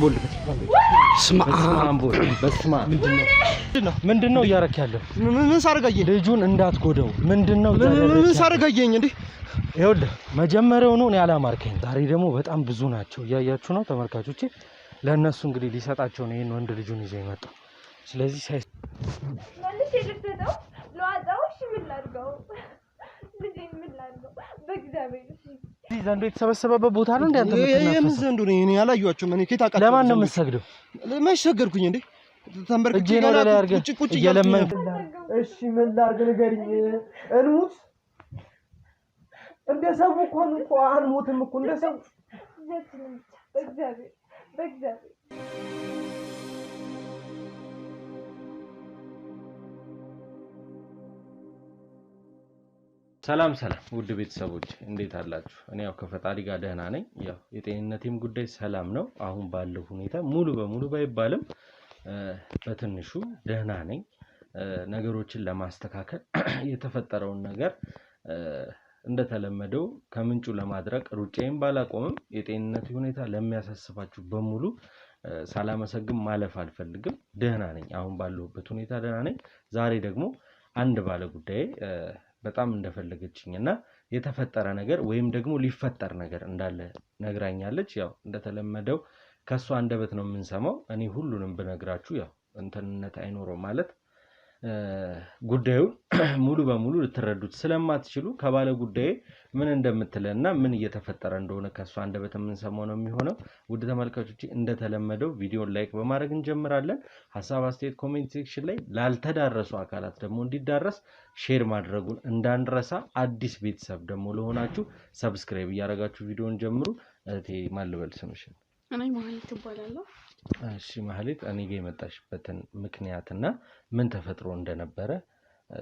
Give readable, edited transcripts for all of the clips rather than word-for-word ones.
ቦል ስማም ቦል በስማ ምንድነው እያረክ ያለው ምን ሳርጋዬ ልጁን እንዳትጎደው ምንድነው ምን ሳርጋዬኝ እንዴ ይኸውልህ መጀመሪያው ነው እኔ አላማርከኝ ዛሬ ደግሞ በጣም ብዙ ናቸው እያያችሁ ነው ተመልካቾቼ ለነሱ እንግዲህ ሊሰጣቸው ነው ይሄን ወንድ ልጁን ይዘው የመጣው ስለዚህ ማለት የልትተው ለዋጣውሽ ምን ላድርገው ልጅን ምን ላድርገው በእግዚአብሔር እዚህ ዘንዶ የተሰበሰበበት ቦታ ነው እንዴ አንተ ምትናፈሰው የምን ዘንዶ ነው እኔ ያላዩአቸው ምን ከታ አቃተው ለማን ነው የምትሰግደው ለማን ሰገድኩኝ እንዴ ተንበርክኬ ገና ቁጭ እየለመንክ እሺ ምን ላድርግ ንገሪኝ እንሙት እንደሰው እኮ አንሞትም እኮ እንደሰው በእግዚአብሔር ሰላም ውድ ቤተሰቦች እንዴት አላችሁ እኔ ያው ከፈጣሪ ጋር ደህና ነኝ ያው የጤንነቴም ጉዳይ ሰላም ነው አሁን ባለው ሁኔታ ሙሉ በሙሉ ባይባልም በትንሹ ደህና ነኝ ነገሮችን ለማስተካከል የተፈጠረውን ነገር እንደተለመደው ከምንጩ ለማድረቅ ሩጬን ባላቆምም የጤንነት ሁኔታ ለሚያሳስባችሁ በሙሉ ሳላመሰግን ማለፍ አልፈልግም ደህና ነኝ አሁን ባለሁበት ሁኔታ ደህና ነኝ ዛሬ ደግሞ አንድ ባለ ጉዳይ በጣም እንደፈለገችኝና የተፈጠረ ነገር ወይም ደግሞ ሊፈጠር ነገር እንዳለ ነግራኛለች ያው እንደተለመደው ከሷ አንደበት ነው የምንሰማው እኔ ሁሉንም ብነግራችሁ ያው እንተንነት አይኖረው ማለት ጉዳዩ ሙሉ በሙሉ ልትረዱት ስለማትችሉ ከባለ ጉዳይ ምን እንደምትለና ምን እየተፈጠረ እንደሆነ ከሷ አንደበት የምንሰማው ነው የሚሆነው ውድ ተመልካቾቼ እንደተለመደው ቪዲዮን ላይክ በማድረግ እንጀምራለን ሐሳብ አስተያየት ኮሜንት ሴክሽን ላይ ላልተዳረሱ አካላት ደግሞ እንዲዳረስ ሼር ማድረጉን እንዳንረሳ አዲስ ቤተሰብ ደግሞ ለሆናችሁ ሰብስክራይብ ያደርጋችሁ ቪዲዮን ጀምሩ እቴ ማልበል ስምሽን እኔ ማህሌት እባላለሁ እሺ ማህሌት እኔ ጋር የመጣሽበትን ምክንያትና ምን ተፈጥሮ እንደነበረ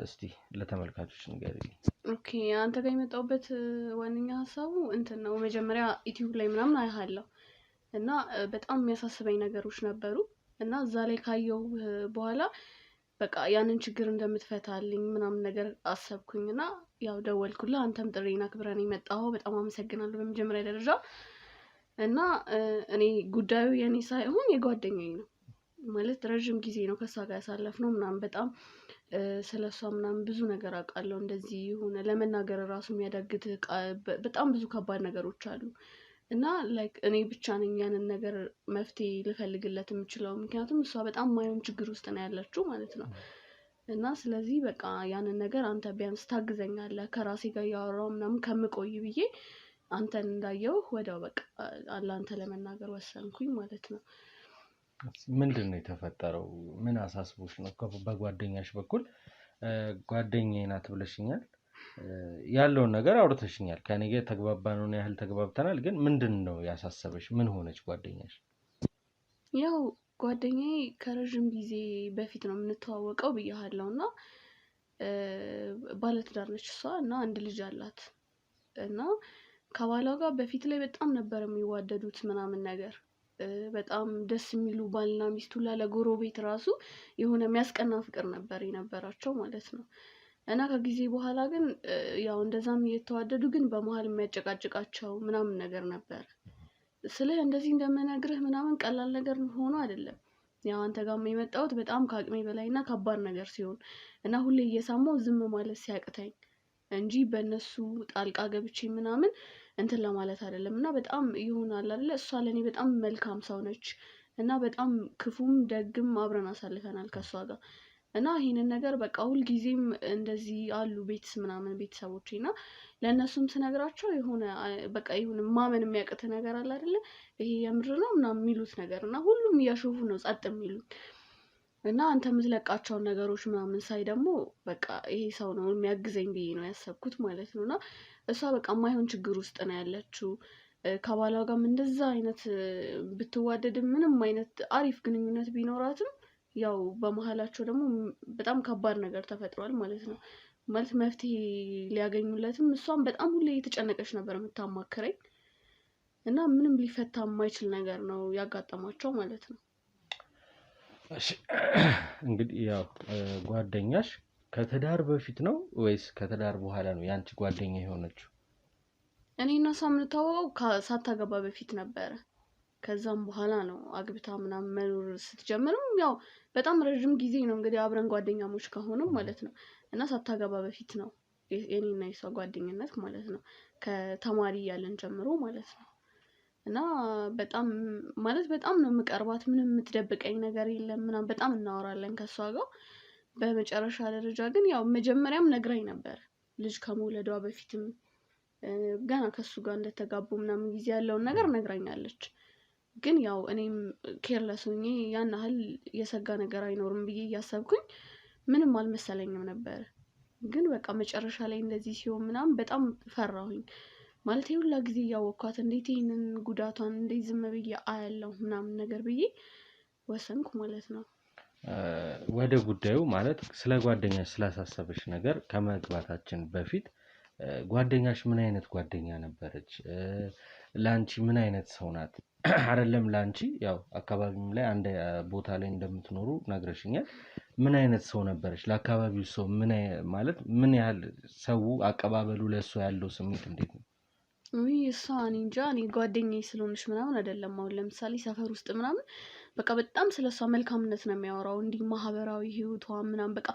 እስቲ ለተመልካቾች ንገሪኝ ኦኬ አንተ ጋር የመጣውበት ዋንኛ ሐሳቡ እንትን ነው መጀመሪያ ዩቲዩብ ላይ ምናምን አይሃለሁ እና በጣም የሚያሳስበኝ ነገሮች ነበሩ እና እዛ ላይ ካየው በኋላ በቃ ያንን ችግር እንደምትፈታልኝ ምናምን ነገር አሰብኩኝና ያው ደወልኩልህ አንተም ጥሪና ክብረን የመጣው በጣም አመሰግናለሁ በመጀመሪያ ደረጃ እና እኔ ጉዳዩ የኔ ሳይሆን የጓደኛዬ ነው ማለት ረጅም ጊዜ ነው ከሷ ጋር ያሳለፍነው ምናምን በጣም ስለሷ ምናምን ብዙ ነገር አውቃለሁ እንደዚህ ሆነ ለመናገር ራሱ የሚያዳግት በጣም ብዙ ከባድ ነገሮች አሉ እና ላይክ እኔ ብቻ ነኝ ያንን ነገር መፍትሄ ልፈልግለት የምችለው ምክንያቱም እሷ በጣም ማይሆን ችግር ውስጥ ነው ያለችው ማለት ነው እና ስለዚህ በቃ ያንን ነገር አንተ ቢያንስ ታግዘኛለህ ከራሴ ጋር ያወራው ምናምን ከምቆይ ብዬ አንተን እንዳየው ወደው በቃ አላንተ ለመናገር ወሰንኩኝ ማለት ነው ምንድነው የተፈጠረው ምን አሳስቦሽ ነው በጓደኛሽ በኩል ጓደኛዬ ናት ብለሽኛል ያለው ነገር አውርተሽኛል ከኔ ጋር ተግባባነው ያህል ተግባብተናል ግን ምንድነው ያሳሰበሽ ምን ሆነች ጓደኛሽ ያው ጓደኛዬ ከረጅም ጊዜ በፊት ነው የምንተዋወቀው ብያለሁና ባለትዳር ነች እሷ እና አንድ ልጅ አላት እና ከባሏ ጋር በፊት ላይ በጣም ነበር የሚዋደዱት ምናምን ነገር በጣም ደስ የሚሉ ባልና ሚስቱ ለጎረቤት ራሱ የሆነ የሚያስቀና ፍቅር ነበር የነበራቸው ማለት ነው እና ከጊዜ በኋላ ግን ያው እንደዛም እየተዋደዱ ግን በመሃል የሚያጨቃጭቃቸው ምናምን ነገር ነበር ስለ እንደዚህ እንደምነግርህ ምናምን ቀላል ነገር ሆኖ አይደለም ያው አንተ ጋርም የመጣሁት በጣም ከአቅሜ በላይና ከባድ ነገር ሲሆን እና ሁሌ እየሰማው ዝም ማለት ሲያቅተኝ እንጂ በእነሱ ጣልቃ ገብቼ ምናምን እንትን ለማለት አይደለም እና በጣም ይሆናል አይደል እሷ ለኔ በጣም መልካም ሰው ነች እና በጣም ክፉም ደግም አብረን አሳልፈናል ከሷ ጋር እና ይሄንን ነገር በቃ ሁሉ ጊዜም እንደዚህ አሉ ቤተሰቦቼና ለነሱም ስነግራቸው የሆነ በቃ ይሁን ማመን የሚያቅት ነገር አለ አይደል ይሄ የምር ነው ምናምን የሚሉት ነገር እና ሁሉም ያሾፉ ነው ጸጥ የሚሉት እና አንተ የምትለቃቸው ነገሮች ምናምን ሳይ ደግሞ በቃ ይሄ ሰው ነው የሚያግዘኝ ብዬ ነው ያሰብኩት ማለት ነውና እሷ በቃ ማይሆን ችግር ውስጥ ነው ያለችው ከባሏ ጋርም እንደዛ አይነት ብትዋደድ ምንም አይነት አሪፍ ግንኙነት ቢኖራትም ያው በመሃላቸው ደግሞ በጣም ከባድ ነገር ተፈጥሯል ማለት ነው ማለት መፍትሄ ሊያገኙለትም እሷም በጣም ሁሌ እየተጨነቀች ነበር የምታማክረኝ እና ምንም ሊፈታ የማይችል ነገር ነው ያጋጠማቸው ማለት ነው እሺ እንግዲህ ያው ጓደኛሽ ከተዳር በፊት ነው ወይስ ከተዳር በኋላ ነው ያንቺ ጓደኛ የሆነችው እኔና ሳምንታው ሳታገባ በፊት ነበር ከዛም በኋላ ነው አግብታ ምናምን መኖር ስትጀምርም ያው በጣም ረጅም ጊዜ ነው እንግዲህ አብረን ጓደኛሞች ከሆኑም ማለት ነው። እና ሳታገባ በፊት ነው የኔና የሷ ጓደኝነት ማለት ነው። ከተማሪ እያለን ጀምሮ ማለት ነው። እና በጣም ማለት በጣም ነው የምቀርባት ምንም የምትደብቀኝ ነገር የለም ምናምን በጣም እናወራለን ከሷ ጋር። በመጨረሻ ደረጃ ግን ያው መጀመሪያም ነግራኝ ነበር ልጅ ከመውለዷ በፊትም ገና ከሱ ጋር እንደተጋቡ ምናምን ጊዜ ያለውን ነገር ነግራኛለች። ግን ያው እኔም ኬርለስ ሆኜ ያን ያህል የሰጋ ነገር አይኖርም ብዬ እያሰብኩኝ ምንም አልመሰለኝም ነበር። ግን በቃ መጨረሻ ላይ እንደዚህ ሲሆን ምናምን በጣም ፈራሁኝ። ማለት ሁላ ጊዜ እያወቅኳት እንዴት ይሄንን ጉዳቷን እንዴት ዝም ብዬ አያለሁ ምናምን ነገር ብዬ ወሰንኩ ማለት ነው። ወደ ጉዳዩ ማለት ስለ ጓደኛሽ ስላሳሰበሽ ነገር ከመግባታችን በፊት ጓደኛሽ ምን አይነት ጓደኛ ነበረች? ላንቺ ምን አይነት ሰው ናት? አይደለም ላንቺ ያው አካባቢም ላይ አንድ ቦታ ላይ እንደምትኖሩ ነግረሽኛል። ምን አይነት ሰው ነበረች? ለአካባቢው ሰው ማለት ምን ያህል ሰው አቀባበሉ ለእሷ ያለው ስሜት እንዴት ነው? ውይ እሷ እኔ እንጃ እኔ ጓደኛዬ ስለሆነች ምናምን አይደለም። አሁን ለምሳሌ ሰፈር ውስጥ ምናምን በቃ በጣም ስለሷ መልካምነት ነው የሚያወራው እንዲህ ማህበራዊ ህይወቷ ምናምን በቃ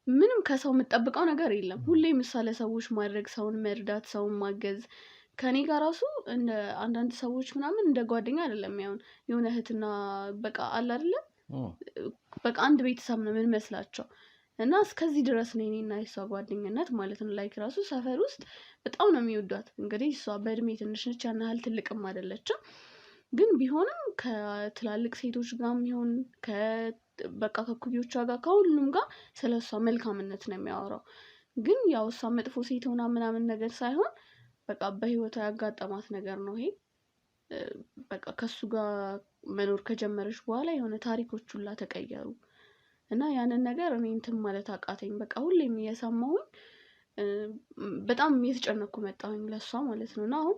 ምንም ከሰው የምትጠብቀው ነገር የለም። ሁሌ ምሳሌ ሰዎች ማድረግ ሰውን መርዳት ሰውን ማገዝ ከኔ ጋር ራሱ እንደ አንዳንድ ሰዎች ምናምን እንደ ጓደኛ አይደለም ያውን የሆነ እህትና በቃ አለ አይደለም በቃ አንድ ቤተሰብ ነው ምን መስላቸው። እና እስከዚህ ድረስ ነው እኔና እሷ ጓደኝነት ማለት ነው። ላይክ ራሱ ሰፈር ውስጥ በጣም ነው የሚወዷት። እንግዲህ እሷ በእድሜ ትንሽ ነች ያን ያህል ትልቅም አይደለችም። ግን ቢሆንም ከትላልቅ ሴቶች ጋርም ይሁን በቃ ከኩዮቿ ጋር ከሁሉም ጋር ስለሷ መልካምነት ነው የሚያወራው። ግን ያው እሷ መጥፎ ሴት ሆና ምናምን ነገር ሳይሆን በቃ በህይወቷ ያጋጠማት ነገር ነው ይሄ። በቃ ከሱ ጋር መኖር ከጀመረች በኋላ የሆነ ታሪኮች ሁላ ተቀየሩ። እና ያንን ነገር እኔ እንትን ማለት አቃተኝ። በቃ ሁሌም እየሰማሁኝ በጣም እየተጨነኩ መጣሁኝ ለሷ ማለት ነው። እና አሁን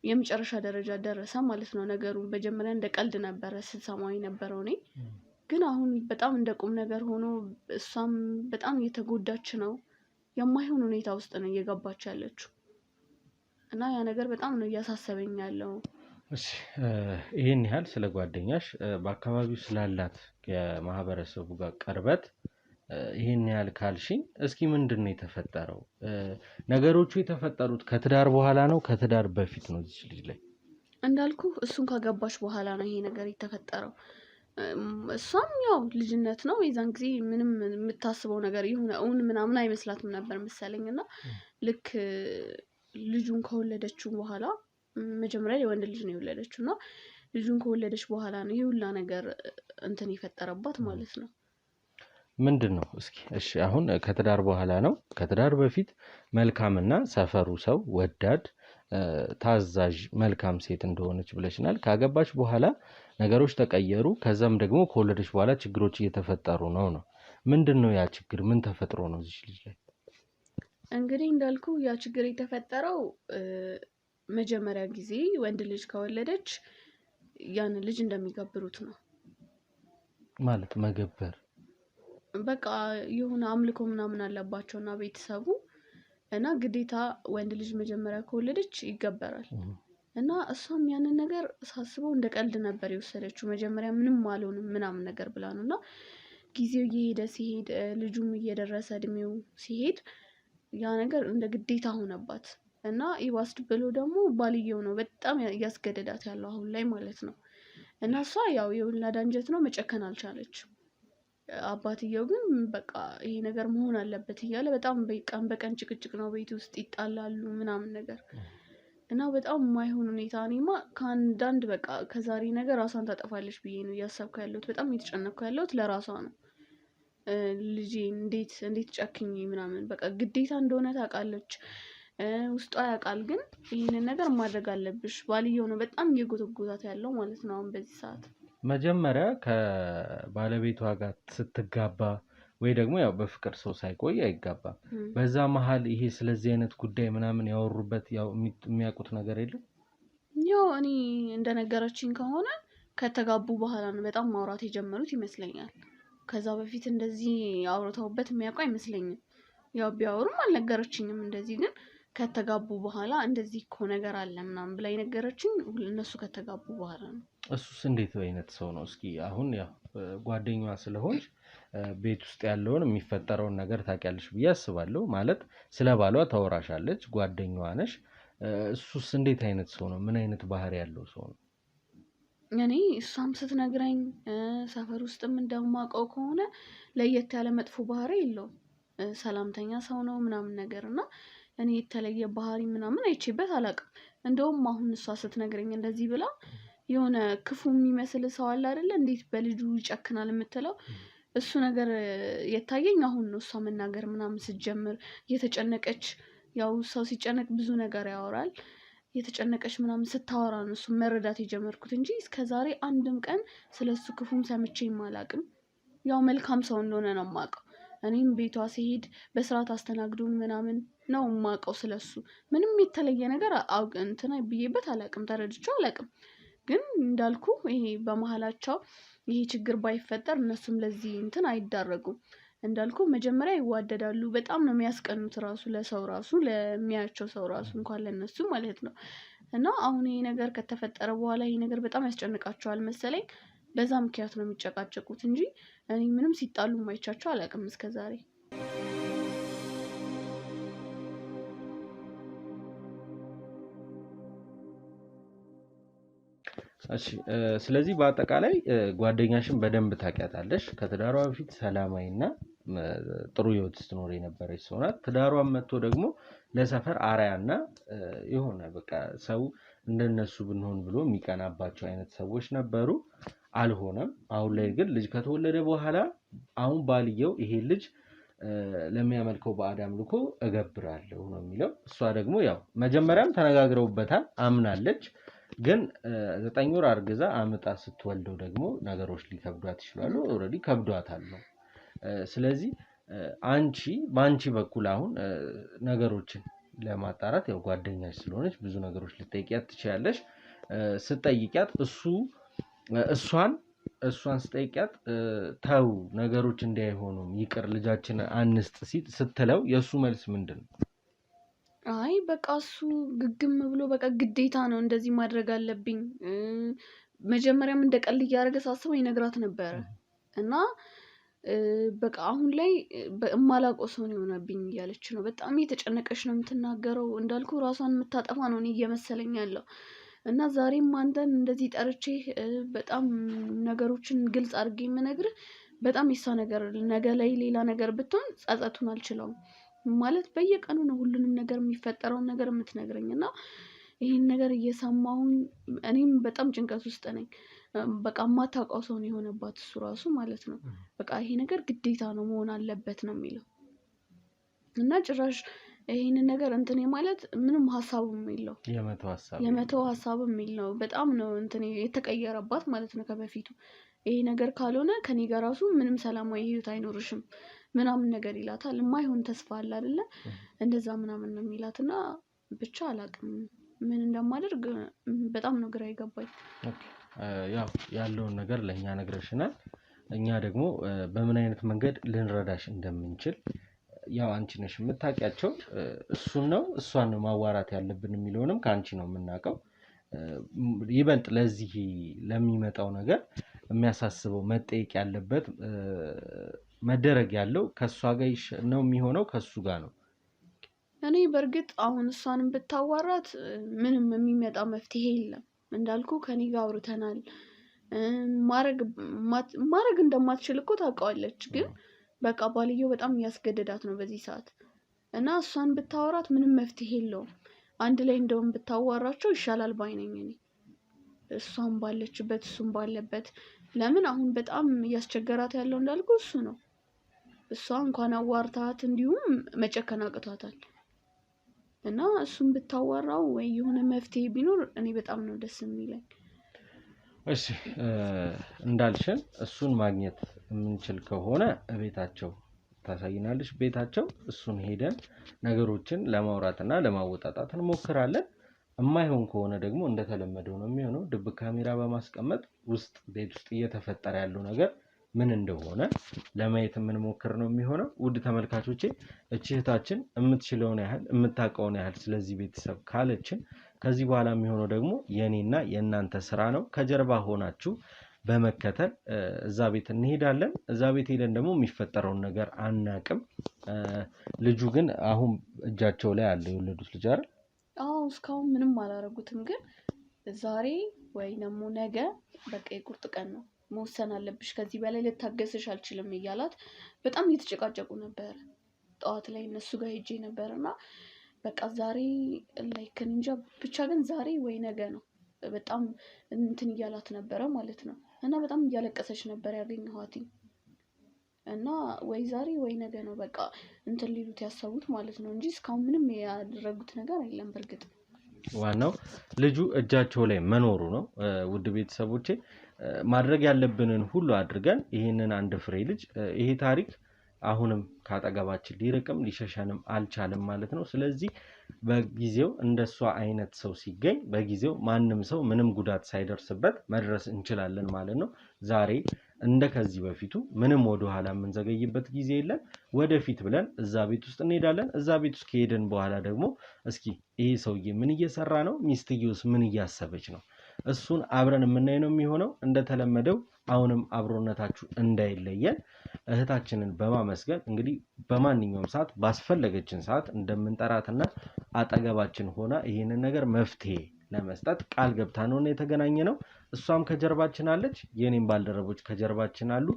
የመጨረሻ ደረጃ ደረሰ ማለት ነው ነገሩ። መጀመሪያ እንደ ቀልድ ነበረ ስትሰማው የነበረው እኔ ግን አሁን በጣም እንደ ቁም ነገር ሆኖ እሷም በጣም እየተጎዳች ነው። የማይሆን ሁኔታ ውስጥ ነው እየገባች ያለችው። እና ያ ነገር በጣም ነው እያሳሰበኝ ያለው። እሺ ይሄን ያህል ስለ ጓደኛሽ በአካባቢው ስላላት የማህበረሰቡ ጋር ቅርበት ይሄን ያህል ካልሽኝ እስኪ ምንድነው የተፈጠረው? ነገሮቹ የተፈጠሩት ከትዳር በኋላ ነው ከትዳር በፊት ነው? እዚህ ልጅ ላይ እንዳልኩ እሱን ካገባች በኋላ ነው ይሄ ነገር የተፈጠረው። እሷም ያው ልጅነት ነው የዛን ጊዜ ምንም የምታስበው ነገር ይሁን እውን ምናምን አይመስላትም ነበር መሰለኝ። እና ልክ ልጁን ከወለደችው በኋላ መጀመሪያ የወንድ ልጅ ነው የወለደችው እና ልጁን ከወለደች በኋላ ነው ይሄ ሁላ ነገር እንትን የፈጠረባት ማለት ነው። ምንድነው እስኪ እሺ አሁን ከትዳር በኋላ ነው ከትዳር በፊት መልካምና ሰፈሩ ሰው ወዳድ ታዛዥ መልካም ሴት እንደሆነች ብለሽናል። ካገባች በኋላ ነገሮች ተቀየሩ። ከዛም ደግሞ ከወለደች በኋላ ችግሮች እየተፈጠሩ ነው። ምንድነው ያ ችግር? ምን ተፈጥሮ ነው እዚህ ልጅ ላይ? እንግዲህ እንዳልኩ ያ ችግር የተፈጠረው መጀመሪያ ጊዜ ወንድ ልጅ ከወለደች ያን ልጅ እንደሚገብሩት ነው ማለት መገበር በቃ የሆነ አምልኮ ምናምን አለባቸውና ቤተሰቡ እና ግዴታ ወንድ ልጅ መጀመሪያ ከወለደች ይገበራል። እና እሷም ያንን ነገር ሳስበው እንደ ቀልድ ነበር የወሰደችው። መጀመሪያ ምንም አልሆንም ምናምን ነገር ብላ ነው። እና ጊዜው እየሄደ ሲሄድ ልጁም እየደረሰ እድሜው ሲሄድ ያ ነገር እንደ ግዴታ ሆነባት። እና ይባስ ብሎ ደግሞ ባልየው ነው በጣም እያስገደዳት ያለው አሁን ላይ ማለት ነው። እና እሷ ያው የወላድ አንጀት ነው መጨከን አልቻለችም። አባትየው ግን በቃ ይሄ ነገር መሆን አለበት እያለ በጣም በቀን በቀን ጭቅጭቅ ነው ቤት ውስጥ ይጣላሉ ምናምን ነገር። እና በጣም የማይሆን ሁኔታ እኔማ ከአንዳንድ በቃ ከዛሬ ነገር ራሷን ታጠፋለች ብዬ ነው እያሰብኩ ያለሁት። በጣም እየተጨነኩ ያለሁት ለራሷ ነው። ልጄ እንዴት ጨክኝ ምናምን በቃ ግዴታ እንደሆነ ታውቃለች። ውስጧ ያውቃል። ግን ይሄንን ነገር ማድረግ አለብሽ ባልየው ነው በጣም እየጎተጎታት ያለው ማለት ነው። አሁን በዚህ ሰዓት መጀመሪያ ከባለቤቷ ጋር ስትጋባ ወይ ደግሞ ያው በፍቅር ሰው ሳይቆይ አይጋባም። በዛ መሀል ይሄ ስለዚህ አይነት ጉዳይ ምናምን ያወሩበት ያው የሚያውቁት ነገር የለም? ያው እኔ እንደነገረችኝ ከሆነ ከተጋቡ በኋላ ነው በጣም ማውራት የጀመሩት ይመስለኛል። ከዛ በፊት እንደዚህ አውርተውበት የሚያውቁ አይመስለኝም። ያው ቢያወሩም አልነገረችኝም እንደዚህ። ግን ከተጋቡ በኋላ እንደዚህ እኮ ነገር አለ ምናምን ብላ የነገረችኝ እነሱ ከተጋቡ በኋላ ነው። እሱስ እንዴት አይነት ሰው ነው? እስኪ አሁን ያው ጓደኛዋ ስለሆንሽ ቤት ውስጥ ያለውን የሚፈጠረውን ነገር ታውቂያለሽ ብዬ አስባለሁ። ማለት ስለ ባሏ ታወራሻለች፣ ጓደኛዋ ነሽ። እሱስ እንዴት አይነት ሰው ነው? ምን አይነት ባህሪ ያለው ሰው ነው? እኔ እሷም ስትነግረኝ ሰፈር ውስጥም እንደማውቀው ከሆነ ለየት ያለ መጥፎ ባህሪ የለውም። ሰላምተኛ ሰው ነው ምናምን ነገር እና እኔ የተለየ ባህሪ ምናምን አይቼበት አላውቅም። እንደውም አሁን እሷ ስትነግረኝ እንደዚህ ብላ የሆነ ክፉ የሚመስል ሰው አለ አይደለ? እንዴት በልጁ ይጨክናል የምትለው እሱ ነገር የታየኝ አሁን ነው። እሷ መናገር ምናምን ስትጀምር እየተጨነቀች፣ ያው ሰው ሲጨነቅ ብዙ ነገር ያወራል። የተጨነቀች ምናምን ስታወራ ነው እሱ መረዳት የጀመርኩት እንጂ እስከዛሬ አንድም ቀን ስለሱ ክፉም ሰምቼም አላውቅም። ያው መልካም ሰው እንደሆነ ነው የማውቀው። እኔም ቤቷ ሲሄድ በስርዓት አስተናግዶን ምናምን ነው የማውቀው ስለሱ። ምንም የተለየ ነገር እንትን ብዬበት አላውቅም፣ ተረድቼው አላውቅም። ግን እንዳልኩ ይሄ በመሀላቸው ይሄ ችግር ባይፈጠር እነሱም ለዚህ እንትን አይዳረጉም። እንዳልኩ መጀመሪያ ይዋደዳሉ፣ በጣም ነው የሚያስቀኑት ራሱ ለሰው ራሱ ለሚያያቸው ሰው ራሱ እንኳን ለነሱ ማለት ነው። እና አሁን ይሄ ነገር ከተፈጠረ በኋላ ይሄ ነገር በጣም ያስጨንቃቸዋል መሰለኝ። በዛ ምክንያት ነው የሚጨቃጨቁት እንጂ እኔ ምንም ሲጣሉ ማይቻቸው አላውቅም እስከዛሬ። እሺ ስለዚህ በአጠቃላይ ጓደኛሽን በደንብ ታውቂያታለሽ። ከትዳሯ በፊት ሰላማዊና ጥሩ ህይወት ስትኖር የነበረች ሰው ናት። ትዳሯን መጥቶ ደግሞ ለሰፈር አርአያና የሆነ በቃ ሰው እንደነሱ ብንሆን ብሎ የሚቀናባቸው አይነት ሰዎች ነበሩ። አልሆነም። አሁን ላይ ግን ልጅ ከተወለደ በኋላ አሁን ባልየው ይሄ ልጅ ለሚያመልከው ባዕድ አምልኮ እገብራለሁ ነው የሚለው። እሷ ደግሞ ያው መጀመሪያም ተነጋግረውበታል፣ አምናለች። ግን 9 ወር አርግዛ አምጣ ስትወልደው ደግሞ ነገሮች ሊከብዷት ይችላሉ። ኦልሬዲ ከብዷታል ነው። ስለዚህ በአንቺ በኩል አሁን ነገሮችን ለማጣራት ያው ጓደኛሽ ስለሆነች ብዙ ነገሮች ልጠይቂያት ትችያለሽ። ስትጠይቂያት እሷን ስጠይቂያት ተው ነገሮች እንዳይሆኑም ይቅር ልጃችን አንስጥ ስትለው የእሱ መልስ ምንድን ነው? አይ በቃ እሱ ግግም ብሎ በቃ ግዴታ ነው እንደዚህ ማድረግ አለብኝ። መጀመሪያም እንደ ቀልድ እያደረገ ሳስበው ይነግራት ነበረ እና በቃ አሁን ላይ የማላውቀው ሰው ነው የሆነብኝ እያለች ነው። በጣም እየተጨነቀች ነው የምትናገረው። እንዳልኩ ራሷን የምታጠፋ ነው እኔ እየመሰለኝ ያለው እና ዛሬም አንተን እንደዚህ ጠርቼ በጣም ነገሮችን ግልጽ አድርጌ የምነግርህ በጣም የሷ ነገር ነገ ላይ ሌላ ነገር ብትሆን ጸጸቱን አልችለውም። ማለት በየቀኑ ነው ሁሉንም ነገር የሚፈጠረውን ነገር የምትነግረኝ እና ይህን ነገር እየሰማሁኝ እኔም በጣም ጭንቀት ውስጥ ነኝ። በቃ የማታውቀው ሰው ነው የሆነባት እሱ ራሱ ማለት ነው። በቃ ይሄ ነገር ግዴታ ነው መሆን አለበት ነው የሚለው እና ጭራሽ ይሄንን ነገር እንትን ማለት ምንም ሀሳቡም የለው የመተው ሀሳብም የለው። በጣም ነው እንትን የተቀየረባት ማለት ነው ከበፊቱ። ይሄ ነገር ካልሆነ ከኔ ጋር ራሱ ምንም ሰላማዊ ህይወት አይኖርሽም ምናምን ነገር ይላታል። የማይሆን ተስፋ አለ አይደለ? እንደዛ ምናምን ነው የሚላት እና ብቻ አላውቅም ምን እንደማደርግ በጣም ነው ግራ የገባኝ። ያው ያለውን ነገር ለእኛ ነግረሽናል። እኛ ደግሞ በምን አይነት መንገድ ልንረዳሽ እንደምንችል ያው አንቺ ነሽ የምታውቂያቸው። እሷን ነው ማዋራት ያለብን የሚለውንም ከአንቺ ነው የምናውቀው። ይበልጥ ለዚህ ለሚመጣው ነገር የሚያሳስበው መጠየቅ ያለበት መደረግ ያለው ከእሷ ጋር ነው የሚሆነው ከሱ ጋር ነው። እኔ በእርግጥ አሁን እሷንም ብታዋራት ምንም የሚመጣ መፍትሄ የለም። እንዳልኩ ከኔ ጋር አውርተናል። ማድረግ እንደማትችል እኮ ታውቀዋለች። ግን በቃ ባልየው በጣም እያስገደዳት ነው በዚህ ሰዓት እና እሷን ብታወራት ምንም መፍትሄ የለውም። አንድ ላይ እንደውም ብታዋራቸው ይሻላል ባይ ነኝ እኔ። እሷም ባለችበት እሱም ባለበት። ለምን አሁን በጣም እያስቸገራት ያለው እንዳልኩ እሱ ነው። እሷ እንኳን አዋርታት እንዲሁም መጨከን አቅቷታል እና እሱን ብታዋራው ወይ የሆነ መፍትሄ ቢኖር እኔ በጣም ነው ደስ የሚለኝ። እሺ እንዳልሽን እሱን ማግኘት የምንችል ከሆነ ቤታቸው ታሳይናለሽ። ቤታቸው እሱን ሄደን ነገሮችን ለማውራትና ለማወጣጣት እንሞክራለን። የማይሆን ከሆነ ደግሞ እንደተለመደው ነው የሚሆነው። ድብቅ ካሜራ በማስቀመጥ ቤት ውስጥ እየተፈጠረ ያለው ነገር ምን እንደሆነ ለማየት የምንሞክር ነው የሚሆነው። ውድ ተመልካቾቼ እህታችን የምትችለውን ያህል የምታውቀውን ያህል ስለዚህ ቤተሰብ ካለችን ከዚህ በኋላ የሚሆነው ደግሞ የኔና የእናንተ ስራ ነው። ከጀርባ ሆናችሁ በመከተል እዛ ቤት እንሄዳለን። እዛ ቤት ሄደን ደግሞ የሚፈጠረውን ነገር አናቅም። ልጁ ግን አሁን እጃቸው ላይ አለ የወለዱት ልጅ አይደል? አዎ እስካሁን ምንም አላረጉትም፣ ግን ዛሬ ወይ ደግሞ ነገ በቃ የቁርጥ ቀን ነው መወሰን አለብሽ፣ ከዚህ በላይ ልታገስሽ አልችልም እያላት በጣም እየተጨቃጨቁ ነበር። ጠዋት ላይ እነሱ ጋር ሄጄ ነበር እና በቃ ዛሬ ላይክ እንጃ ብቻ ግን ዛሬ ወይ ነገ ነው። በጣም እንትን እያላት ነበረ ማለት ነው እና በጣም እያለቀሰች ነበር ያገኘኋት እና ወይ ዛሬ ወይ ነገ ነው በቃ እንትን ሊሉት ያሰቡት ማለት ነው እንጂ እስካሁን ምንም ያደረጉት ነገር የለም። በእርግጥ ዋናው ልጁ እጃቸው ላይ መኖሩ ነው። ውድ ቤተሰቦቼ ማድረግ ያለብንን ሁሉ አድርገን ይሄንን አንድ ፍሬ ልጅ ይሄ ታሪክ አሁንም ካጠገባችን ሊርቅም ሊሸሸንም አልቻለም ማለት ነው። ስለዚህ በጊዜው እንደሷ አይነት ሰው ሲገኝ በጊዜው ማንም ሰው ምንም ጉዳት ሳይደርስበት መድረስ እንችላለን ማለት ነው። ዛሬ እንደ ከዚህ በፊቱ ምንም ወደ ኋላ የምንዘገይበት ጊዜ የለም። ወደፊት ብለን እዛ ቤት ውስጥ እንሄዳለን። እዛ ቤት ውስጥ ከሄድን በኋላ ደግሞ እስኪ ይሄ ሰውዬ ምን እየሰራ ነው፣ ሚስትየውስ ምን እያሰበች ነው፣ እሱን አብረን የምናይ ነው የሚሆነው። እንደተለመደው አሁንም አብሮነታችሁ እንዳይለየን እህታችንን በማመስገን እንግዲህ በማንኛውም ሰዓት ባስፈለገችን ሰዓት እንደምንጠራትና አጠገባችን ሆና ይሄንን ነገር መፍትሄ ለመስጠት ቃል ገብታ ነው የተገናኘ ነው። እሷም ከጀርባችን አለች፣ የኔም ባልደረቦች ከጀርባችን አሉ።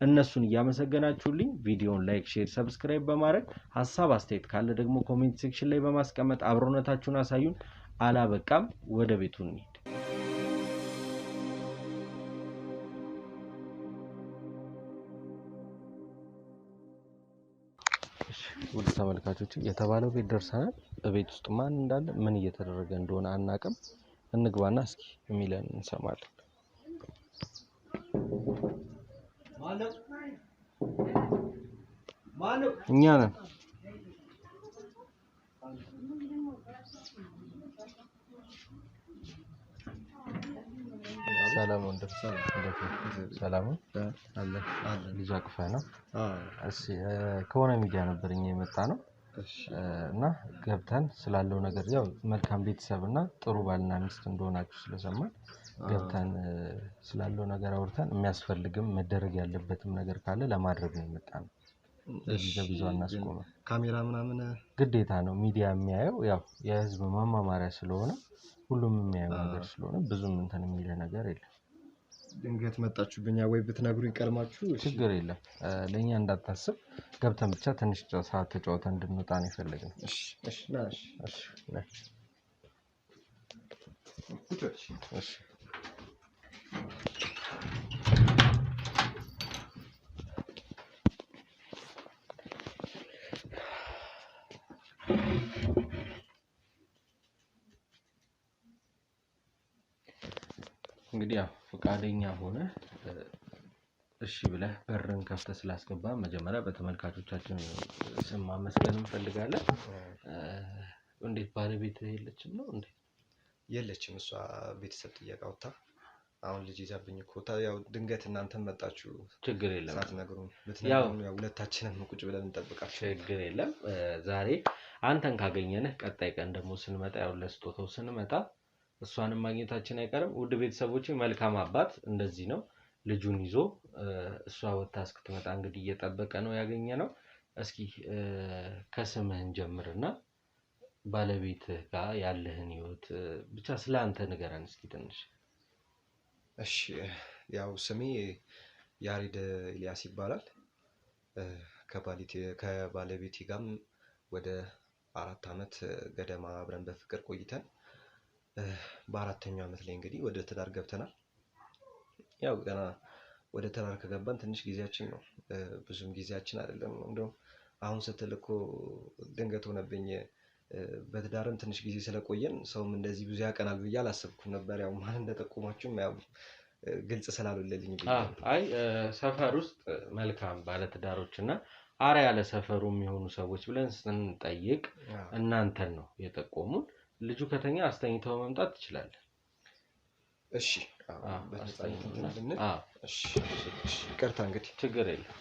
እነሱን እያመሰገናችሁልኝ ቪዲዮውን ላይክ፣ ሼር፣ ሰብስክራይብ በማድረግ ሀሳብ አስተያየት ካለ ደግሞ ኮሜንት ሴክሽን ላይ በማስቀመጥ አብሮነታችሁን አሳዩን። አላበቃም፣ ወደ ቤቱ እንሂድ። ውድ ተመልካቾች የተባለው ቤት ደርሰናል። በቤት ውስጥ ማን እንዳለ ምን እየተደረገ እንደሆነ አናቅም። እንግባና እስኪ የሚለን እንሰማለን። እኛ ነን። ሰላም ወንድም፣ ሰላም አለ አለ። ልጅ አቅፈህ ነው? እሺ ከሆነ ሚዲያ ነበር እኛ የመጣ ነው እና ገብተን ስላለው ነገር ያው መልካም ቤተሰብ እና ጥሩ ባልና ሚስት እንደሆናችሁ ስለሰማን ገብተን ስላለው ነገር አውርተን የሚያስፈልግም መደረግ ያለበትም ነገር ካለ ለማድረግ ነው የመጣ ነው። ብዙ አናስቆመም። ካሜራ ምናምን ግዴታ ነው። ሚዲያ የሚያየው ያው የህዝብ መማማሪያ ስለሆነ ሁሉም የሚያየው ነገር ስለሆነ ብዙም እንትን የሚል ነገር የለም። ድንገት መጣችሁብኛ ወይ ብትነግሩኝ ቀድማችሁ። ችግር የለም፣ ለእኛ እንዳታስብ። ገብተን ብቻ ትንሽ ሰዓት ተጫውተን እንድንወጣ ነው የፈለግነው። እሺ እንግዲህ ያው ፈቃደኛ ሆነ እሺ ብለህ በርን ከፍተህ ስላስገባ መጀመሪያ በተመልካቾቻችን ስም ማመስገን እንፈልጋለን። እንዴት ባለቤት የለችም ነው እንዴ? የለችም፣ እሷ ቤተሰብ ጥየቃ ወጣ። አሁን ልጅ ይዛብኝ እኮ ያው ድንገት እናንተም መጣችሁ። ችግር የለም፣ ሳትነግሩን ብትነግሩን ያው ሁለታችንን ቁጭ ብለን እንጠብቃችሁ። ችግር የለም። ዛሬ አንተን ካገኘንህ ቀጣይ ቀን ደግሞ ስንመጣ ያው ለስጦታው ስንመጣ እሷንም ማግኘታችን አይቀርም። ውድ ቤተሰቦቼ መልካም አባት እንደዚህ ነው ልጁን ይዞ እሷ ወጣ እስክትመጣ እንግዲህ እየጠበቀ ነው ያገኘ ነው። እስኪ ከስምህን ጀምርና ባለቤትህ ጋር ያለህን ህይወት ብቻ ስለ አንተ ንገረን እስኪ ትንሽ። እሺ ያው ስሜ ያሬድ ኤልያስ ይባላል። ከባለቤቴ ጋርም ወደ 4 አመት ገደማ አብረን በፍቅር ቆይተን በአራተኛው አመት ላይ እንግዲህ ወደ ትዳር ገብተናል። ያው ገና ወደ ትዳር ከገባን ትንሽ ጊዜያችን ነው፣ ብዙም ጊዜያችን አይደለም። እንደውም አሁን ስትል እኮ ድንገት ሆነብኝ። በትዳርም ትንሽ ጊዜ ስለቆየን ሰውም እንደዚህ ብዙ ያቀናል ብዬ አላሰብኩም ነበር። ያው ማን እንደጠቆማችሁም ያው ግልጽ ስላልወለልኝ አይ ሰፈር ውስጥ መልካም ባለትዳሮች እና አሪያ ለሰፈሩ የሚሆኑ ሰዎች ብለን ስንጠይቅ እናንተን ነው የጠቆሙን። ልጁ ከተኛ አስተኝተው መምጣት ትችላለህ። እሺ ይቅርታ እንግዲህ ችግር የለም።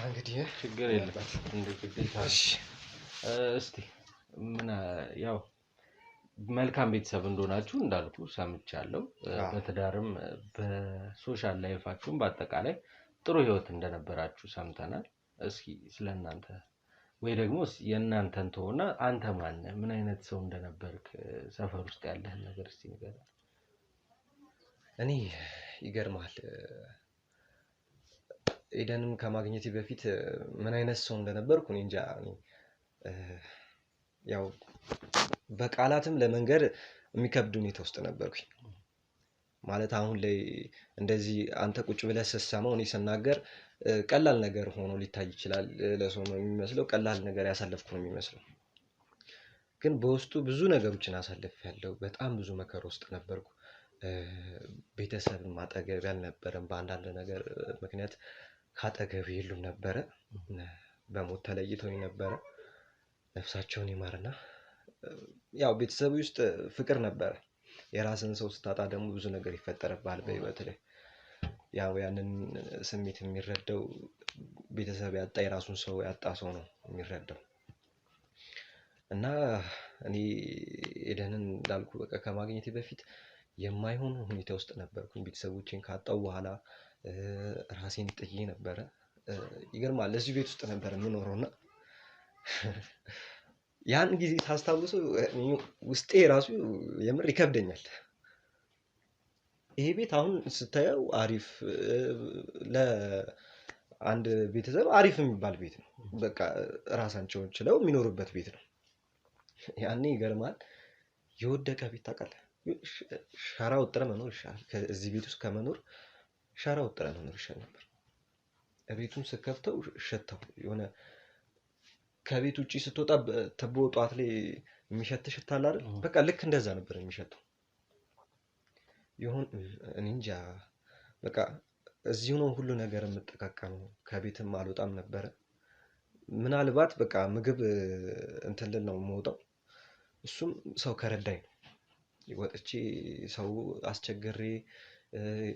እንግዲህ ችግር የለም እንደ ግዴታ ነው። እሺ እስቲ ምን ያው መልካም ቤተሰብ እንደሆናችሁ እንዳልኩ ሰምቻለሁ። በትዳርም በሶሻል ላይፋችሁም በአጠቃላይ ጥሩ ህይወት እንደነበራችሁ ሰምተናል። እስኪ ስለእናንተ ወይ ደግሞ የእናንተን ተውና አንተ ማነህ? ምን አይነት ሰው እንደነበርክ ሰፈር ውስጥ ያለህን ነገር እስቲ ንገረን። እኔ ይገርማል ኤደንም ከማግኘቴ በፊት ምን አይነት ሰው እንደነበርኩ እኔ እንጃ። ያው በቃላትም ለመንገር የሚከብድ ሁኔታ ውስጥ ነበርኩኝ። ማለት አሁን ላይ እንደዚህ አንተ ቁጭ ብለህ ስትሰማው እኔ ስናገር ቀላል ነገር ሆኖ ሊታይ ይችላል። ለሰው ነው የሚመስለው ቀላል ነገር ያሳለፍኩ ነው የሚመስለው። ግን በውስጡ ብዙ ነገሮችን አሳልፌያለሁ። በጣም ብዙ መከራ ውስጥ ነበርኩ። ቤተሰብም አጠገቤ አልነበረም። በአንዳንድ ነገር ምክንያት ከአጠገቤ የሉም ነበረ። በሞት ተለይተውኝ ነበረ። ነፍሳቸውን ይማርና ያው ቤተሰብ ውስጥ ፍቅር ነበረ። የራስን ሰው ስታጣ ደግሞ ብዙ ነገር ይፈጠርብሃል በህይወት ላይ። ያው ያንን ስሜት የሚረዳው ቤተሰብ ያጣ የራሱን ሰው ያጣ ሰው ነው የሚረዳው። እና እኔ ኤደንን እንዳልኩ በቃ ከማግኘቴ በፊት የማይሆን ሁኔታ ውስጥ ነበርኩኝ። ቤተሰቦቼን ካጣሁ በኋላ ራሴን ጥዬ ነበረ። ይገርማል እዚህ ቤት ውስጥ ነበር የምኖረው እና ያን ጊዜ ሳስታውሰው ውስጤ ራሱ የምር ይከብደኛል። ይሄ ቤት አሁን ስታየው አሪፍ ለአንድ ቤተሰብ አሪፍ የሚባል ቤት ነው። በቃ ራሳቸውን ችለው የሚኖሩበት ቤት ነው። ያኔ ይገርማል የወደቀ ቤት ታውቃለህ? ሸራ ወጥረህ መኖር ይሻላል ከዚህ ቤት ውስጥ ከመኖር ሸራ ወጥረህ መኖር ይሻል ነበር። ቤቱን ስከፍተው ሸተው የሆነ ከቤት ውጪ ስትወጣ ትቦ ጧት ላይ የሚሸት ሽታ አለ አይደል? በቃ ልክ እንደዛ ነበር የሚሸተው። ይሁን እኔ እንጃ በቃ እዚሁ ነው ሁሉ ነገር የምጠቃቀመው። ከቤትም አልወጣም ነበረ። ምናልባት በቃ ምግብ እንትን ልል ነው የምወጣው። እሱም ሰው ከረዳኝ ነው። ወጥቼ ሰው አስቸግሬ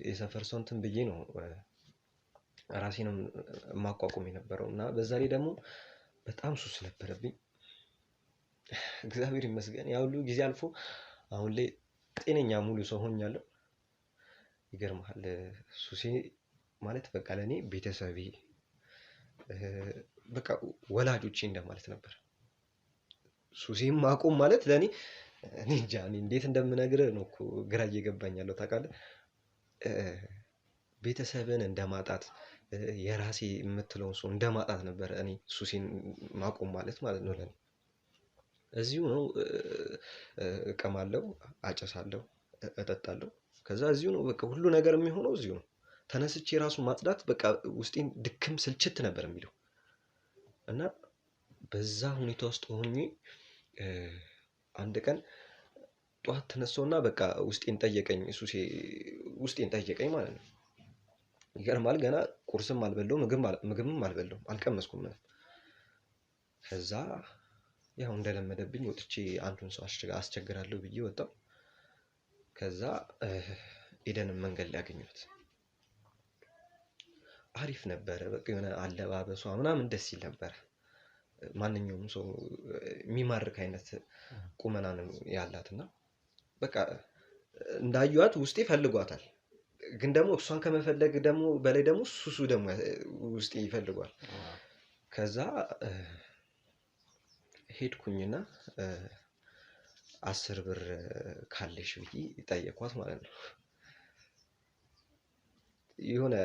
የሰፈር ሰው እንትን ብዬ ነው ራሴንም ማቋቋም የነበረው። እና በዛ ላይ ደግሞ በጣም ሱስ ነበረብኝ። እግዚአብሔር ይመስገን ያ ሁሉ ጊዜ አልፎ አሁን ላይ ጤነኛ ሙሉ ሰው ሆኛለሁ። ይገርምሃል ሱሴ ማለት በቃ ለኔ ቤተሰቤ በቃ ወላጆቼ እንደማለት ነበር። ሱሴን ማቆም ማለት ለኔ እኔ እንጃ እኔ እንዴት እንደምነግርህ ነው እኮ ግራ እየገባኝ ያለው ታውቃለህ? ቤተሰብን እንደማጣት የራሴ የምትለውን ሰው እንደማጣት ነበር እኔ ሱሴን ማቆም ማለት ነው ለኔ። እዚሁ ነው እቀማለሁ፣ አጨሳለሁ፣ እጠጣለሁ። ከዛ እዚሁ ነው በቃ ሁሉ ነገር የሚሆነው እዚሁ ነው። ተነስቼ ራሱ ማጽዳት በቃ ውስጤን ድክም ስልችት ነበር የሚለው። እና በዛ ሁኔታ ውስጥ ሆኜ አንድ ቀን ጠዋት ተነሳሁና በቃ ውስጤን ጠየቀኝ ሱሴ ውስጤን ጠየቀኝ ማለት ነው። ይገርማል ገና ቁርስም አልበላሁም ምግብም አልበላሁም አልቀመስኩም ምንም። ከዛ ያው እንደለመደብኝ ወጥቼ አንዱን ሰው አስቸግራለሁ ብዬ ወጣሁ። ከዛ ኤደንን መንገድ ላይ አገኘኋት። አሪፍ ነበረ በቃ የሆነ አለባበሷ ምናምን ደስ ይል ነበረ። ማንኛውም ሰው የሚማርክ አይነት ቁመና ነው ያላት እና በቃ እንዳየኋት ውስጤ ፈልጓታል። ግን ደግሞ እሷን ከመፈለግ ደግሞ በላይ ደግሞ ሱሱ ደግሞ ውስጤ ይፈልጓል። ከዛ ሄድኩኝና 10 ብር ካለሽ ብዬ ጠየኳት ማለት ነው። የሆነ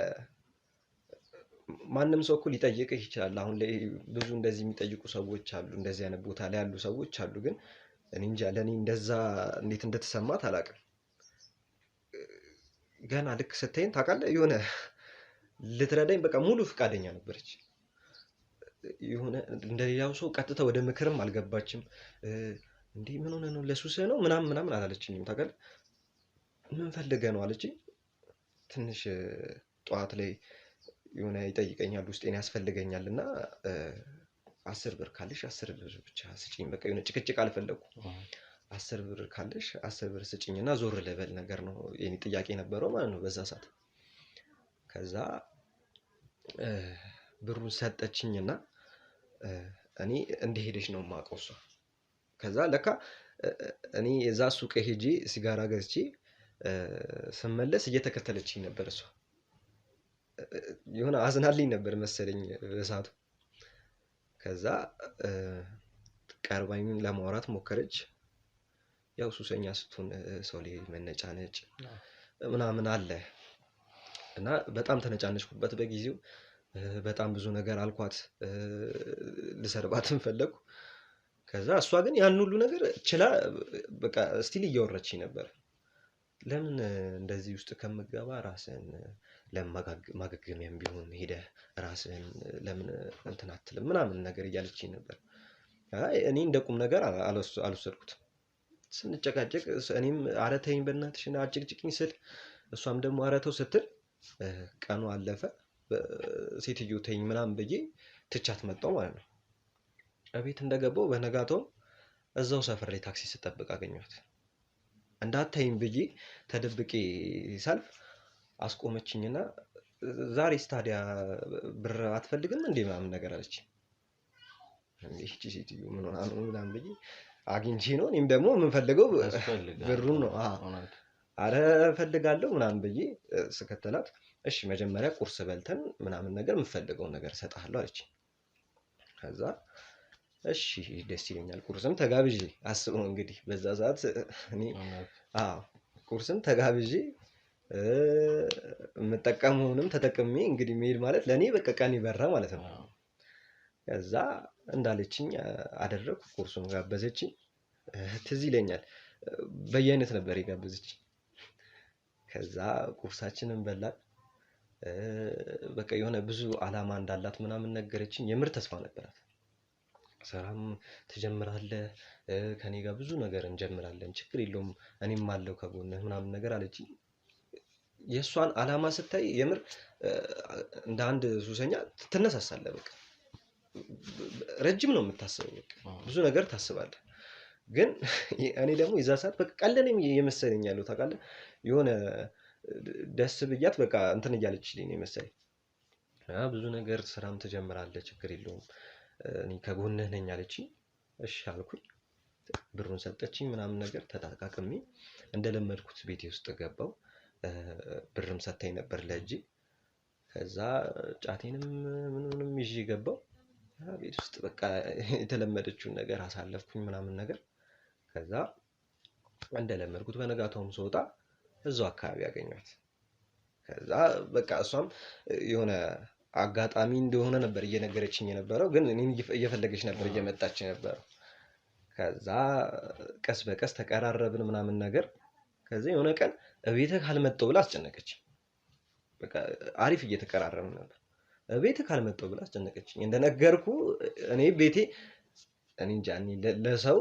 ማንም ሰው እኮ ሊጠይቅህ ይችላል። አሁን ላይ ብዙ እንደዚህ የሚጠይቁ ሰዎች አሉ። እንደዚህ አይነት ቦታ ላይ ያሉ ሰዎች አሉ። ግን እኔ እንጃ ለኔ እንደዛ እንዴት እንደተሰማት አላውቅም። ገና ልክ ስታየኝ ታውቃለህ የሆነ ልትረዳኝ በቃ ሙሉ ፍቃደኛ ነበረች። የሆነ እንደሌላው ሰው ቀጥታ ወደ ምክርም አልገባችም። እንዴ ምን ሆነህ ነው ለሱስህ ነው ምናምን አላለችኝም ታውቃለህ። ምን ፈልገህ ነው አለችኝ። ትንሽ ጠዋት ላይ የሆነ ይጠይቀኛል ውስጤን ያስፈልገኛል እና 10 ብር ካለሽ 10 ብር ብቻ ስጪኝ በቃ የሆነ ጭቅጭቅ አልፈለኩም። 10 ብር ካለሽ 10 ብር ስጪኝና ዞር ልበል ነገር ነው የኔ ጥያቄ ነበረው ማለት ነው በዛ ሰዓት። ከዛ ብሩን ሰጠችኝና እኔ እንደሄደች ነው የማውቀው እሷ። ከዛ ለካ እኔ የዛ ሱቅ ሄጄ ሲጋራ ገዝቼ ስመለስ እየተከተለችኝ ነበር እሷ። የሆነ አዝናልኝ ነበር መሰለኝ በሰዓቱ። ከዛ ቀርባኝ ለማውራት ሞከረች። ያው ሱሰኛ ስትሆን ሰው ላይ መነጫነጭ ምናምን አለ እና በጣም ተነጫነጭኩበት በጊዜው። በጣም ብዙ ነገር አልኳት፣ ልሰርባትም ፈለግኩ። ከዛ እሷ ግን ያን ሁሉ ነገር ችላ በቃ ስቲል እያወራችኝ ነበር። ለምን እንደዚህ ውስጥ ከምገባ ራስህን ለማገገሚያም ቢሆን ሄደህ ራስህን ለምን እንትን አትልም ምናምን ነገር እያለችኝ ነበር። እኔ እንደ ቁም ነገር አልወሰድኩትም። ስንጨቃጨቅ እኔም ኧረ ተይኝ በእናትሽ አጭቅጭቅኝ ስል እሷም ደግሞ ኧረ ተው ስትል ቀኑ አለፈ። ሴትዮ ተይኝ ምናምን ብዬ ትቻት መጣሁ ማለት ነው። እቤት እንደገባሁ በነጋታው እዛው ሰፈር ላይ ታክሲ ስጠብቅ አገኘኋት። እንዳታይኝ ብዬ ተደብቄ ሳልፍ አስቆመችኝና ዛሬስ ታዲያ ብር አትፈልግም እንዴ ምናምን ነገር አለች። ይህቺ ሴትዮ ምን ሆና ነው ምናምን ብዬ አግኝቼ ነው እኔም ደግሞ የምንፈልገው ብሩን ነው። አረ እፈልጋለሁ ምናምን ብዬ ስከተላት እሺ መጀመሪያ ቁርስ በልተን ምናምን ነገር የምፈልገውን ነገር እሰጥሃለሁ አለች። ከዛ እሺ ደስ ይለኛል። ቁርስም ተጋብዤ አስበው እንግዲህ በዛ ሰዓት እኔ ቁርስም ተጋብዤ የምጠቀመውንም ተጠቅሜ እንግዲህ መሄድ ማለት ለእኔ በቃ ቀን ይበራ ማለት ነው። ከዛ እንዳለችኝ አደረግኩ። ቁርሱን ጋበዘችኝ። ትዝ ይለኛል በየአይነት ነበር የጋበዘችኝ። ከዛ ቁርሳችንን በላን። በቃ የሆነ ብዙ አላማ እንዳላት ምናምን ነገረችኝ። የምር ተስፋ ነበራት። ስራም ትጀምራለህ፣ ከኔ ጋር ብዙ ነገር እንጀምራለን፣ ችግር የለውም እኔም አለው ከጎንህ ምናምን ነገር አለችኝ። የእሷን አላማ ስታይ የምር እንደ አንድ ሱሰኛ ትነሳሳለህ። በቃ ረጅም ነው የምታስበው፣ በቃ ብዙ ነገር ታስባለህ። ግን እኔ ደግሞ የዛ ሰዓት በቃ ቀለለኝ የመሰለኝ ያለው ታውቃለህ። የሆነ ደስ ብያት በቃ እንትን እያለችልኝ ነው የመሰለኝ። ብዙ ነገር ስራም ትጀምራለህ፣ ችግር የለውም እኔ ከጎንህ ነኝ አለችኝ። እሺ አልኩኝ። ብሩን ሰጠችኝ ምናምን ነገር ተጠቃቅሜ እንደለመድኩት ቤቴ ውስጥ ገባው። ብርም ሰጥታኝ ነበር ለእጄ። ከዛ ጫቴንም ምንም ይዤ ገባው ቤት ውስጥ በቃ የተለመደችውን ነገር አሳለፍኩኝ ምናምን ነገር። ከዛ እንደለመድኩት በነጋታውም ስወጣ እዛው አካባቢ አገኘኋት። ከዛ በቃ እሷም የሆነ አጋጣሚ እንደሆነ ነበር እየነገረችኝ የነበረው፣ ግን እኔን እየፈለገች ነበር እየመጣች የነበረው። ከዛ ቀስ በቀስ ተቀራረብን ምናምን ነገር። ከዛ የሆነ ቀን እቤትህ ካልመጣሁ ብላ አስጨነቀችኝ። በቃ አሪፍ እየተቀራረብን ነበር። እቤትህ ካልመጣሁ ብላ አስጨነቀችኝ። እንደነገርኩ እኔ ቤቴ እኔ እንጃ ለሰው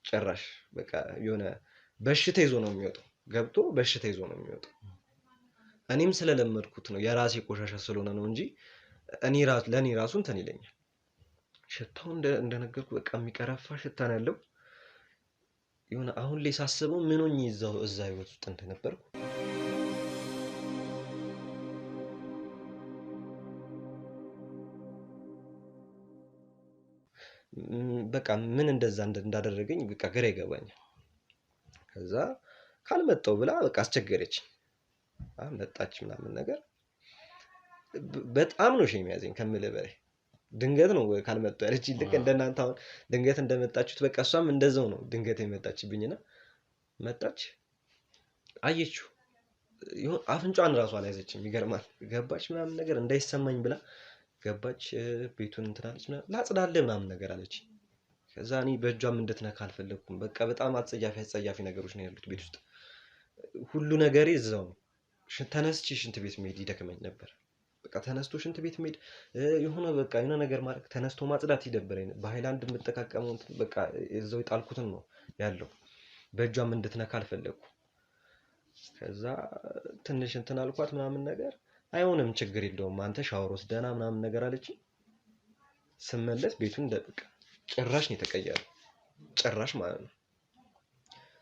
ጭራሽ በቃ የሆነ በሽታ ይዞ ነው የሚወጣው። ገብቶ በሽታ ይዞ ነው የሚወጣው። እኔም ስለለመድኩት ነው የራሴ ቆሻሻ ስለሆነ ነው እንጂ ለእኔ ራሱ እንትን ይለኛል። ሽታው እንደነገርኩ በቃ የሚቀረፋ ሽታ ነው ያለው። የሆነ አሁን ላይ ሳስበው ምን ሆኜ እዛ ህይወት ውስጥ እንደነበርኩ በቃ ምን እንደዛ እንዳደረገኝ በቃ ግራ ይገባኛል። ከዛ ካልመጣሁ ብላ በቃ አስቸገረች። መጣች ምናምን ነገር። በጣም ነው ሼም ያዘኝ ከምልህ በላይ። ድንገት ነው ካልመጣሁ ያለችኝ። ልክ እንደናንተ አሁን ድንገት እንደመጣችሁት በቃ እሷም እንደዛው ነው ድንገት የመጣችብኝና መጣች። አየችው። ይሁን አፍንጫዋን ራሱ አልያዘችም። ይገርማል። ገባች ምናምን ነገር እንዳይሰማኝ ብላ ገባች። ቤቱን እንትን አለች ምናምን ላጽዳልህ ምናምን ነገር አለች። ከዛ እኔ በእጇም እንድትነካ አልፈለኩም። በቃ በጣም አጸያፊ ነገሮች ነው ያሉት ቤት ውስጥ። ሁሉ ነገሬ እዛው ነው። ተነስቼ ሽንት ቤት መሄድ ይደክመኝ ነበር። በቃ ተነስቶ ሽንት ቤት መሄድ የሆነ በቃ የሆነ ነገር ማድረግ ተነስቶ ማጽዳት ይደብረኝ። በሃይላንድ የምጠቃቀመው በቃ እዛው የጣልኩትን ነው ያለው። በእጇም እንድትነካ አልፈለኩም። ከዛ ትንሽ እንትን አልኳት ምናምን ነገር። አይሆንም ችግር የለውም አንተ ሻወር ወስደና ምናምን ነገር አለችኝ። ስመለስ ቤቱን በቃ ጭራሽ ነው የተቀየረው። ጭራሽ ማለት ነው።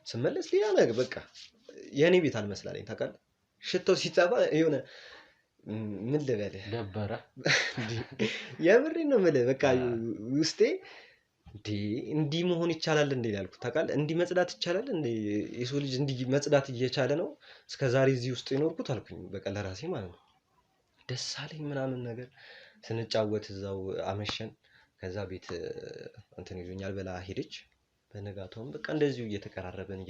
ስመለስ ሌላ ነገር በቃ የኔ ቤት አልመስላለኝ ታውቃለህ። ሽታው ሲጠፋ የሆነ ምን ልበልህ ደበረ የምሬን ነው የምልህ። በቃ አ። ውስጤ እንዲህ መሆን ይቻላል እንዴ ያልኩት ታውቃለህ። እንዲህ መጽዳት ይቻላል እንዴ? የሰው ልጅ እንዲህ መጽዳት እየቻለ ነው እስከ ዛሬ እዚህ ውስጥ የኖርኩት አልኩኝ። በቃ ለራሴ ማለት ነው። ደስ አለኝ ምናምን ነገር ስንጫወት እዛው አመሸን። ከዛ ቤት እንትን ይሉኛል ብላ ሄደች። በነጋታውም በቃ እንደዚሁ እየተቀራረበን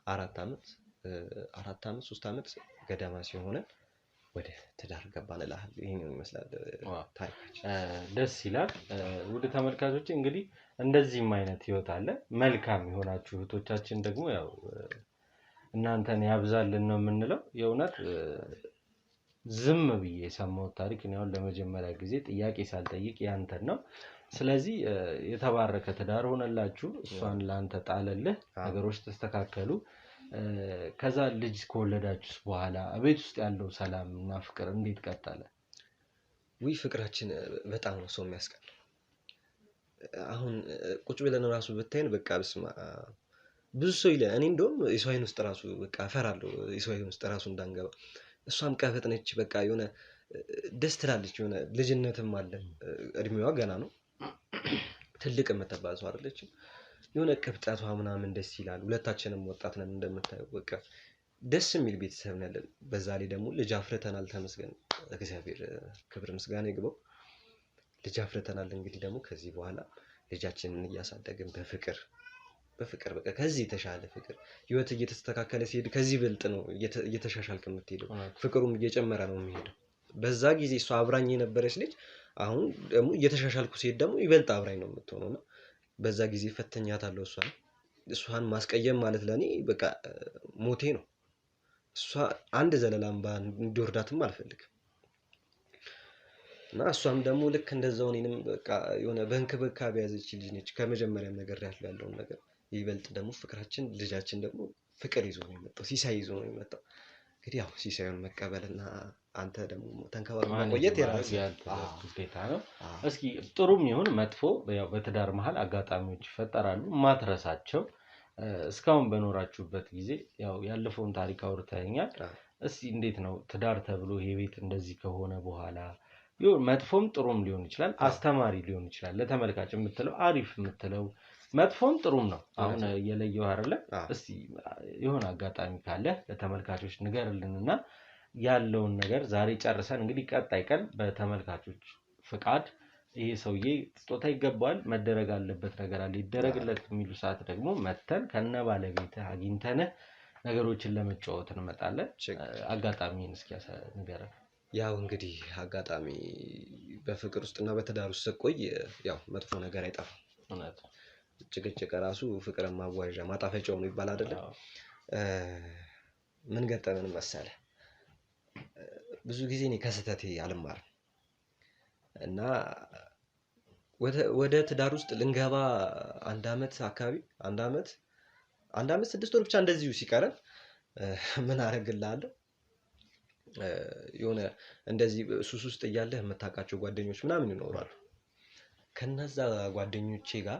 4 ዓመት 3 ዓመት ገደማ ሲሆነን ወደ ትዳር ገባን እልሃለሁ። ይሄን ይመስላል ታሪካችን። ደስ ይላል። ውድ ተመልካቾች እንግዲህ እንደዚህም አይነት ህይወት አለ። መልካም የሆናችሁ እህቶቻችን ደግሞ ያው እናንተን ያብዛልን ነው የምንለው። የእውነት ዝም ብዬ የሰማሁት ታሪክ እኔ አሁን ለመጀመሪያ ጊዜ ጥያቄ ሳልጠይቅ ያንተን ነው። ስለዚህ የተባረከ ትዳር ሆነላችሁ፣ እሷን ለአንተ ጣለልህ፣ ነገሮች ተስተካከሉ። ከዛ ልጅ ከወለዳችሁስ በኋላ ቤት ውስጥ ያለው ሰላም እና ፍቅር እንዴት ቀጠለ? ውይ ፍቅራችን በጣም ነው ሰው የሚያስቀናው። አሁን ቁጭ ብለን ራሱ ብታይን በቃ በስመ አብ ብዙ ሰው ይላል። እኔ እንደውም የሰው አይን ውስጥ ራሱ በቃ እፈራለሁ፣ የሰው አይን ውስጥ ራሱ እንዳንገባ። እሷም ቀበጥ ነች፣ በቃ የሆነ ደስ ትላለች፣ የሆነ ልጅነትም አለ። እድሜዋ ገና ነው፣ ትልቅ የምትባል ሰው አይደለችም። የሆነ ቅብጠቷ ምናምን ደስ ይላል። ሁለታችንም ወጣት ነን እንደምታየው፣ በቃ ደስ የሚል ቤተሰብ ነው ያለን። በዛ ላይ ደግሞ ልጅ አፍርተናል፣ ተመስገን እግዚአብሔር ክብር ምስጋና ይግባው። ልጅ አፍርተናል። እንግዲህ ደግሞ ከዚህ በኋላ ልጃችንን እያሳደግን በፍቅር በቃ ከዚህ የተሻለ ፍቅር ህይወት እየተስተካከለ ሲሄድ ከዚህ በልጥ ነው እየተሻሻልክ የምትሄደው። ፍቅሩም እየጨመረ ነው የሚሄደው። በዛ ጊዜ እሷ አብራኝ የነበረች ልጅ አሁን ደግሞ እየተሻሻልኩ ሲሄድ ደግሞ ይበልጥ አብራኝ ነው የምትሆነው እና በዛ ጊዜ ፈተኛታለሁ። እሷን ማስቀየም ማለት ለእኔ በቃ ሞቴ ነው። እሷ አንድ ዘለላ እንባ እንዲወርዳትም አልፈልግም እና እሷም ደግሞ ልክ እንደዛው እኔንም በቃ የሆነ በእንክብካቤ ያዘች ልጅ ነች። ከመጀመሪያም ነገር ያለውን ነገር ይበልጥ ደግሞ ፍቅራችን ልጃችን ደግሞ ፍቅር ይዞ ነው የመጣው፣ ሲሳይ ይዞ ነው የመጣው። እንግዲህ ያው ሲሳዩን መቀበልና አንተ ደግሞ ተንከባክቦ ማቆየት የራስ ግዴታ ነው። እስኪ ጥሩም ይሁን መጥፎ ያው በትዳር መሀል አጋጣሚዎች ይፈጠራሉ ማትረሳቸው። እስካሁን በኖራችሁበት ጊዜ ያው ያለፈውን ታሪክ አውርተኸኛል። እስኪ እንዴት ነው ትዳር ተብሎ ይሄ ቤት እንደዚህ ከሆነ በኋላ ይሁን መጥፎም ጥሩም ሊሆን ይችላል፣ አስተማሪ ሊሆን ይችላል፣ ለተመልካች የምትለው አሪፍ የምትለው መጥፎም ጥሩም ነው። አሁን የለየው አይደለ? እስቲ የሆነ አጋጣሚ ካለ ለተመልካቾች ንገርልንና ያለውን ነገር ዛሬ ጨርሰን እንግዲህ ቀጣይ ቀን በተመልካቾች ፍቃድ ይሄ ሰውዬ ስጦታ ይገባዋል፣ መደረግ አለበት ነገር አለ ይደረግለት የሚሉ ሰዓት ደግሞ መተን ከነ ባለቤትህ አግኝተንህ ነገሮችን ለመጫወት እንመጣለን። አጋጣሚን እስኪ ንገረን። ያው እንግዲህ አጋጣሚ በፍቅር ውስጥና በትዳር ውስጥ ስትቆይ ያው መጥፎ ነገር አይጠፋም። እውነት ጭቅጭቅ ራሱ ፍቅርን ማዋዣ ማጣፈጫው ነው ይባል አይደለም? ምን ገጠመን መሰለ? ብዙ ጊዜ እኔ ከስህተቴ አልማርም እና ወደ ትዳር ውስጥ ልንገባ አንድ አመት 6 ወር ብቻ እንደዚሁ ሲቀረን ምን አደርግልሃለሁ፣ የሆነ እንደዚህ ሱስ ውስጥ እያለህ የምታውቃቸው ጓደኞች ምናምን ይኖራሉ። ከነዛ ጓደኞቼ ጋር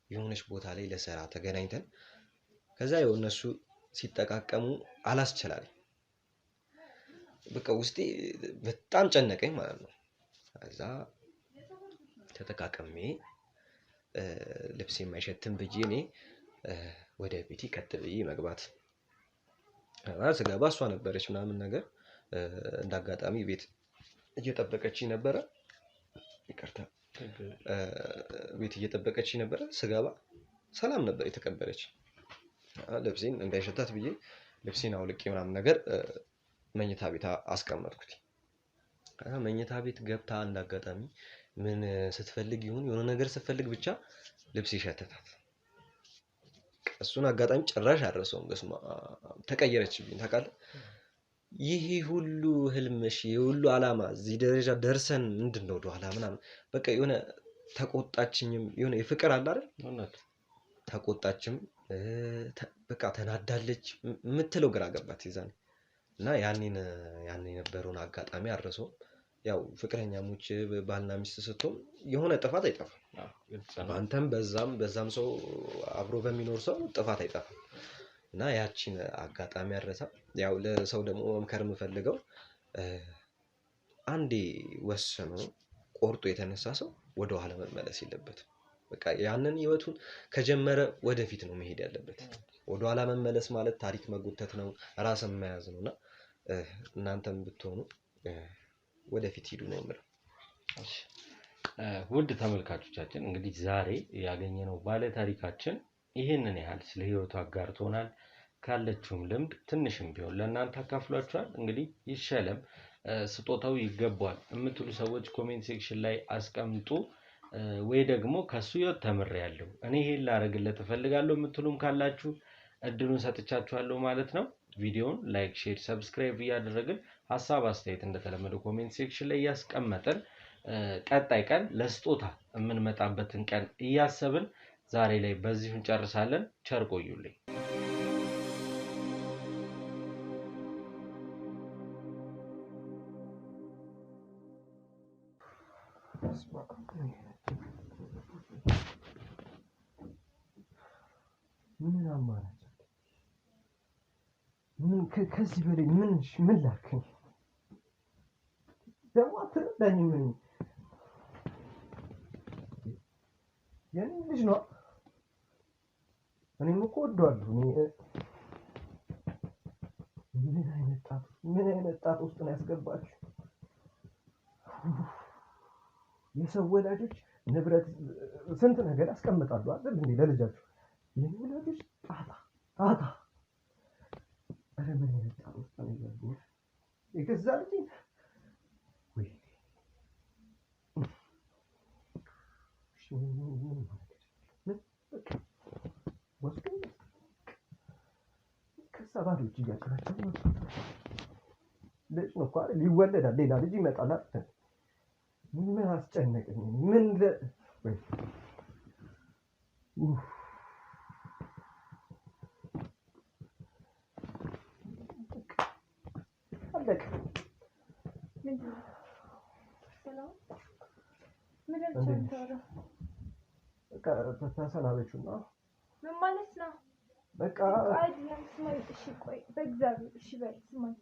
የሆነች ቦታ ላይ ለስራ ተገናኝተን ከዛ ያው እነሱ ሲጠቃቀሙ አላስችላለኝ። በቃ ውስጤ በጣም ጨነቀኝ ማለት ነው። ከዛ ተጠቃቀሜ ልብስ የማይሸትም ብዬ እኔ ወደ ቤቴ ቀጥ ብዬ መግባት ስገባ እሷ ነበረች ምናምን ነገር እንዳጋጣሚ ቤት እየጠበቀችኝ ነበረ። ይቅርታ ቤት እየጠበቀችኝ ነበረ። ስገባ ሰላም ነበር የተቀበለች። ልብሴን እንዳይሸታት ብዬ ልብሴን አውልቄ ምናምን ነገር መኝታ ቤት አስቀመጥኩት። መኝታ ቤት ገብታ እንዳጋጣሚ ምን ስትፈልግ ይሁን የሆነ ነገር ስትፈልግ ብቻ ልብስ ይሸተታት። እሱን አጋጣሚ ጭራሽ አልረሳውም። በስመ አብ ተቀየረችብኝ ታውቃለህ። ይሄ ሁሉ ህልምሽ የሁሉ አላማ እዚህ ደረጃ ደርሰን ምንድነው ወደ ኋላ ምናምን በቃ የሆነ ተቆጣችኝም። የሆነ የፍቅር አለ አይደል? ተቆጣችም በቃ ተናዳለች የምትለው ግራ ገባት ይዛኔ እና ያኔን የነበረውን አጋጣሚ አልረሳውም። ያው ፍቅረኛሞች ባልና ሚስት ስትሆን የሆነ ጥፋት አይጠፋም። አንተም በዛም ሰው አብሮ በሚኖር ሰው ጥፋት አይጠፋም። እና ያቺን አጋጣሚ አረሳ። ያው ለሰው ደግሞ መምከር የምፈልገው አንዴ ወሰኖ ቆርጦ የተነሳ ሰው ወደ ኋላ መመለስ የለበትም። በቃ ያንን ህይወቱን ከጀመረ ወደፊት ነው መሄድ ያለበት። ወደ ኋላ መመለስ ማለት ታሪክ መጎተት ነው፣ ራስን መያዝ ነውና እናንተም ብትሆኑ ወደፊት ሂዱ ነው የምለው። ውድ ተመልካቾቻችን እንግዲህ ዛሬ ያገኘነው ባለ ታሪካችን ይህንን ያህል ስለ ህይወቱ አጋርቶናል። ካለችውም ልምድ ትንሽም ቢሆን ለእናንተ አካፍሏችኋል። እንግዲህ ይሸለም ስጦታው ይገባዋል የምትሉ ሰዎች ኮሜንት ሴክሽን ላይ አስቀምጡ። ወይ ደግሞ ከሱ ህይወት ተምሬያለሁ እኔ ይሄን ላደርግለት እፈልጋለሁ የምትሉም ካላችሁ እድሉን ሰጥቻችኋለሁ ማለት ነው። ቪዲዮውን ላይክ፣ ሼር፣ ሰብስክራይብ እያደረግን ሀሳብ አስተያየት እንደተለመደው ኮሜንት ሴክሽን ላይ እያስቀመጥን ቀጣይ ቀን ለስጦታ የምንመጣበትን ቀን እያሰብን ዛሬ ላይ በዚሁ እንጨርሳለን። ቸር ቆዩልኝ። ምን አማራጭ ምን ከዚህ በላይ ምን ላክኝ? ደግሞ አትረዳኝም። የኔ ልጅ ነው። እኔም እኮ ወደዋለሁ። ምን አይነት ጣጣ ውስጥ ነው ያስገባችሁ? የሰው ወላጆች ንብረት ስንት ነገር ያስቀምጣሉ አይደል እንዴ ለልጃቸው? የኔ ወላጆች ጣጣ አረ ምን አይነት ጣጣ ውስጥ ነው ያስገባችሁ? የገዛ ልጅ ወይ ከሰባዶች እያቀራቸው ልጅ ነው እኮ አይደል? ይወለዳል፣ ሌላ ልጅ ይመጣል አይደል? ምን አስጨነቀኝ? ምን ወይ አለቀ። በቃ ተሰናበችውና ምን ማለት ነው? በቃ አይደለም ስማኝ፣ እሺ ቆይ በእግዚአብሔር እሺ በል ስማኝ።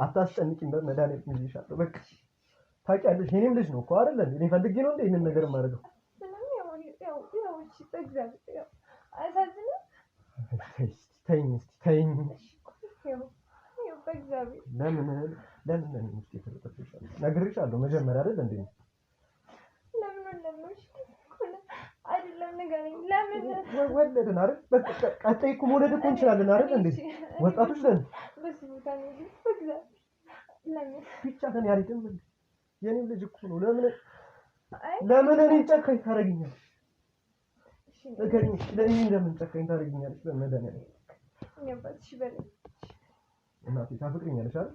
አታስጨንቂኝ በመድኃኒዓለም ይዤሻለሁ። በቃ ታውቂያለሽ የኔም ልጅ ነው እኮ አይደል እንዴ? እኔ ፈልጌ ነው እንዴ ይሄንን ነገር የማደርገው? ተይኝ። ለምን ውስጥ የተረጠፍሻለሁ? ነግሬሻለሁ መጀመሪያ አይደል እንዴ? ወለድን አይደል? በቃ ቀጣይ እኮ መውለድ እኮ እንችላለን አይደል እንዴ? ወጣቶች ነን። ብቻ ከኔ አልሄድም እንዴ? የኔም ልጅ እኮ ነው። ለምን እኔ ጨካኝ ታደርጊኛለሽ? ለምን ጨካኝ ታደርጊኛለሽ? በመድኃኒዓለም እናቴ ታፈቅሪኛለሽ አይደል?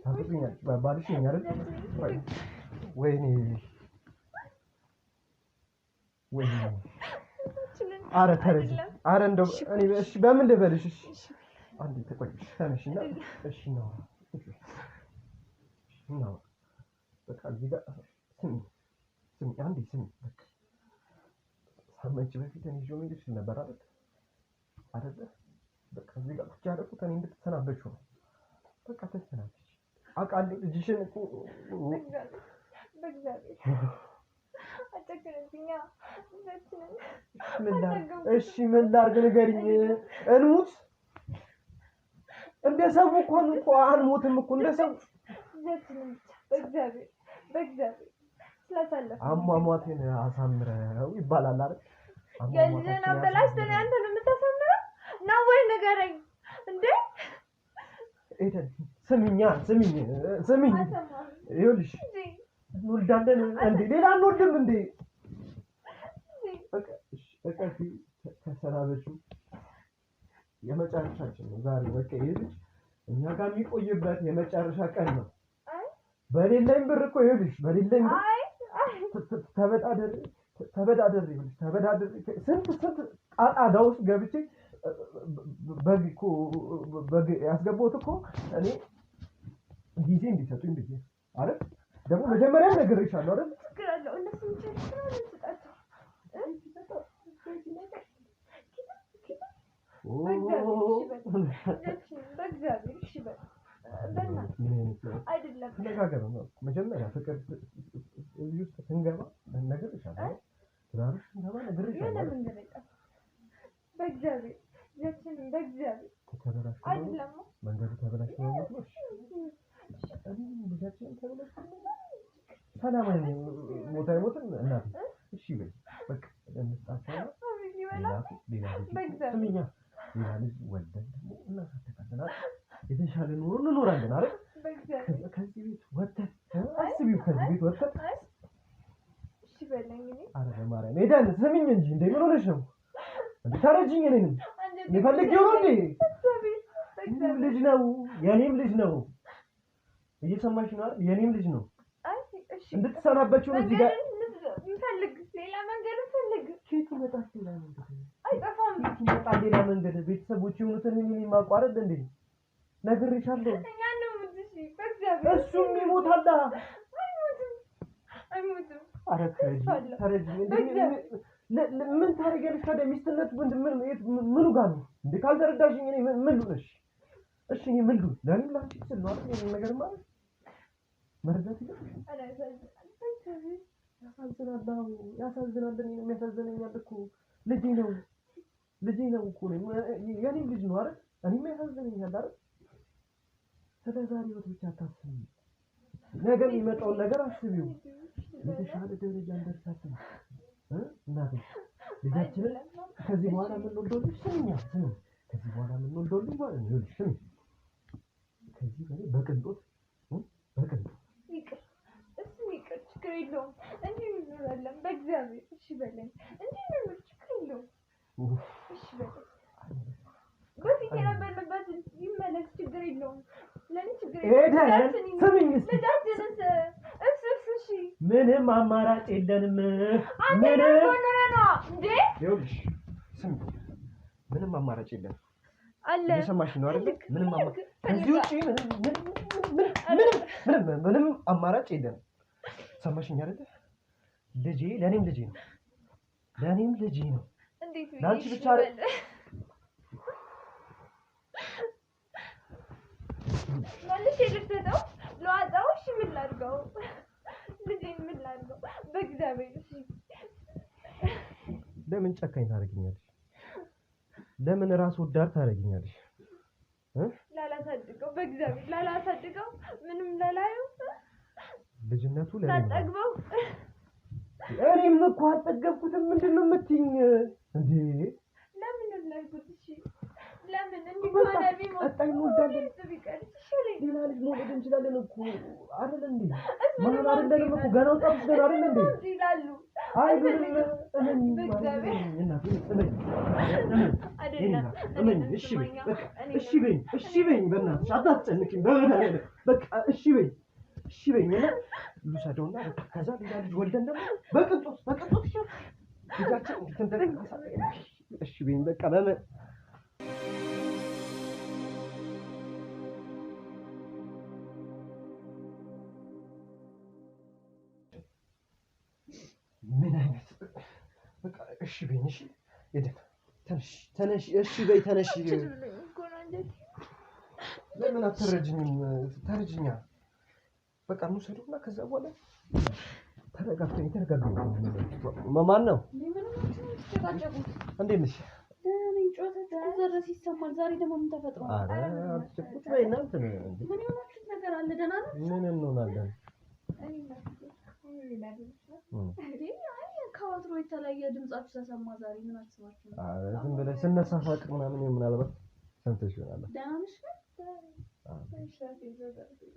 ታፈቅሪኛለሽ ባልሽ ነኝ አይደል? ወይኔ ኧረ ተረጂ። ኧረ እንደው እኔ እሺ በምን ልበልሽ? እሺ አንዴ ተቆይሽ ተነሽና እሺ ነው በቃ እዚህ ጋር ስሚ አንዴ ስሚ። በቃ ሳመንች በፊት እኔ ይዤው መሄድ እችል ነበር አይደለ? በቃ እዚህ ጋር ብቻ ያደረኩት እኔ እንድትሰናበችው ነው። በቃ ተሰናበች። አውቃለሁ ልጅሽን እኮ እሺ ምን ላድርግ ንገሪኝ። እንሙት እንደ ሰው እኮ አንሞትም እኮ እንደ ሰው በእግዚአብሔር ስላሳለፈ አሟሟቴን አሳምረው ይባላል አይደል? የልጅህን አበላሽተህ አንተን የምታሳምረው ነው ወይ ንገረኝ እንዴ? ኤደን ስሚኝ ይኸውልሽ እንወልዳለን እንዴ? ሌላ አንወልድም እንዴ? በቃ ተሰናበችው። የመጨረሻችን ነው ዛሬ። በቃ ይሄ ልጅ እኛ ጋር የሚቆይበት የመጨረሻ ቀን ነው። በሌለኝ ብር እኮ ይኸውልሽ በሌለኝ ብር ተበዳደር ስንት ጣጣ ውስጥ ገብቼ በግ ያስገባሁት እኮ እኔ ጊዜ እንዲሰጡኝ ብዬ አይደል? ደግሞ መጀመሪያ ነግሬሻለሁ አይደል? ችግር አለው እነሱ በእግዚአብሔር እሺ በል አይደለም ተነጋገር ነው መጀመሪያ ፍቅር እዚህ ውስጥ ስንገባ ነገር ይሻላል ትዳርሽ ስንገባ ነገር ይሻላል በእግዚአብሔር ያችን በእግዚአብሔር ተበላሽ አይደለም መንገዱ ተበላሽ ነው ልጃችን ተበላሽ ሰላማዊ ሞት አይሞትም እናቴ እሺ በይ በቃ እንስጣቸው ሌላ ልጅ ወልደን ደግሞ እናሳድጋለን የተሻለ ኑሮ እንኖራለን አይደል ከዚህ ቤት ወጥተን አስቢው ከዚህ ቤት ወጥተን እሺ በለኝ እኔ ኧረ በማርያም ሄደን ስሚኝ እንጂ እንደ ምን ሆነሽ ነው እንዴ ታረጂኝ እኔንም የፈልጌው ነው እንዴ ልጅ ነው የኔም ልጅ ነው እየሰማሽ ነው አይደል የኔም ልጅ ነው እንድትሰናበችው ነው እዚህ ጋር እንፈልግ ሌላ መንገድ እንፈልግ ኬት ይመጣል ሌላ መንገድ አይጠፋም ይመጣል ሌላ መንገድ ቤተሰቦች የሆኑትን እኔ ማቋረጥ እንዴ ነግሬሻለሁ እኛ ነው ምንድነው በእግዚአብሔር እሱም ይሞታል አይሞትም ኧረ ተረጂ ምን ታደርጊያለሽ ታዲያ ሚስትነት ምኑ ጋር ነው እንዴ ካልተረዳሽኝ እኔ ምን ልሁንሽ እሺ እኔ ምን ልሁን ለምን ላንቺ ስል ነው አይደል ይሄን ነገር ማለት መረዳት ያሳዝናል እኔ የሚያሳዝነኛል እኮ ልጄ ነው እኮ የኔ ልጅ ነው አይደል እኔም ያሳዝነኛል አይደል ስለዛሬ ህይወት ብቻ አታስቢ ነገ የሚመጣውን ነገር አስቢው የተሻለ ደረጃ እንደርሳለን እናቴ ልጃችንን ከዚህ በኋላ የምንወልደው ልጅ ከዚህ በኋላ የምንወልደው ልጅ ማለት ነው ይኸውልሽ ስሚ ከዚህ በላይ በቅንጦት ይቅር ችግር የለውም እንዲህ እንኖራለን በእግዚአብሔር እሺ በለኝ እንዲህ እንኖር ችግር የለውም እሺ በለኝ በፊት የነበርንበት ይመለስ ችግር የለውም ለኔ ችግር የለውም ስሚኝ ልጃችንስ እሺ ምንም አማራጭ የለንም ምንም እንዴ ይኸውልሽ ስሚ ምንም አማራጭ የለንም አለ እየሰማሽ ነው አይደል ምንም አማራጭ ከዚህ ውጪ ምንም አማራጭ የለንም ሰማሽኝ አይደል ልጄ ለኔም ልጄ ነው እንዴት ላንቺ ብቻ መልሼ ልትተው ለዋጣው እሺ ምን ላድርገው ልጄን ምን ላድርገው በእግዚአብሔር እሺ ለምን ጨካኝ ታደርጊኛለሽ ለምን ራስ ወዳድ ታደርጊኛለሽ ላላሳድገው በእግዚአብሔር ላላሳድገው ምንም ላላየው ልጅነቱ ላጠግበው እኔም እኮ አልጠገብኩትም ምንድነው የምትይኝ እንዴ ለምን ላልኩት እሺ ለምን እንዲህ ከሆነ ቢሞት ቢቀር ይሻለኝ ሌላ ልጅ መውለድ እንችላለን እኮ አይደል እንዴ ማን አይደለም እኮ ገና ወጣት ገና አይደል እንዴ ይላሉ አይደለም እሺ በይኝ በእናትሽ አታስጨንቂኝ በቃ እሺ በይኝ ልውሰደውና ከዛ ሌላ ልጅ ወልደን ደግሞ በቅንጦት ይሻል ልጃችን እሺ በይኝ በቃ ምን አይነት በቃ እሺ በይኝ እሺ ሄደን ተነሽ እሺ በይ ተነሽ ለምን አትረጅኝም ተረጅኛ በቃ እንውሰዱና ከዛ በኋላ ተረጋግተን ማን ነው እንዴት ነሽ ድረስ ይሰማል ዛሬ ደግሞ ምን ተፈጥሯል ቁጭ በይ እናንተ ምን የሆናችሁት ነገር አለ ደህና ነው ምን እንሆናለን ከወትሮ የተለየ ድምጻችሁ ተሰማ ዛሬ ምን አስባችሁ ዝም ብለሽ ስነሳ ሳቅ ምናምን ምናልባት ሰምተሽ ይሆናል ደህና ነሽ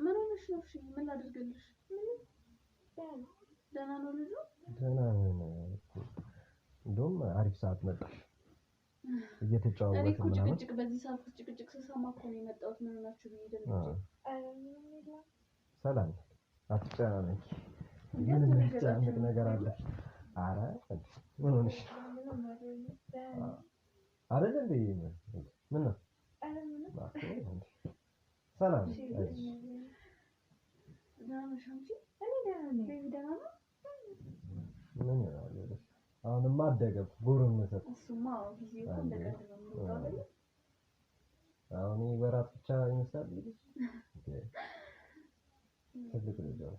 ምን ሆነሽ ነው እሺ ምን ላድርግልሽ ደህና ነው ልጁ ደህና ነው እንደውም አሪፍ ሰዓት መጣሽ እየተጫወትን እኔ እኮ ምናምን ጭቅጭቅ በዚህ ሰዓት ጭቅጭቅ ስሰማ እኮ ነው የመጣሁት ምን ሆናችሁ ብዬ ደንግጬ ሰላም አትጨናነቂ ምን የሚያስጨንቅ ነገር አለ ኧረ ምን ሆነሽ አይደል እንዴ ምን ነው ሰላም ደህና ነሽ አንቺ እኔ ደህና ነኝ ቤቢ ደህና ነው ምን ይላል አሁንማ አደገ ጎረመሰ እሱማ ጊዜው እንደቀደመ ነው አሁን በራት ብቻ ይመስላል እንግዲህ ትልቅ ልጅ ነው።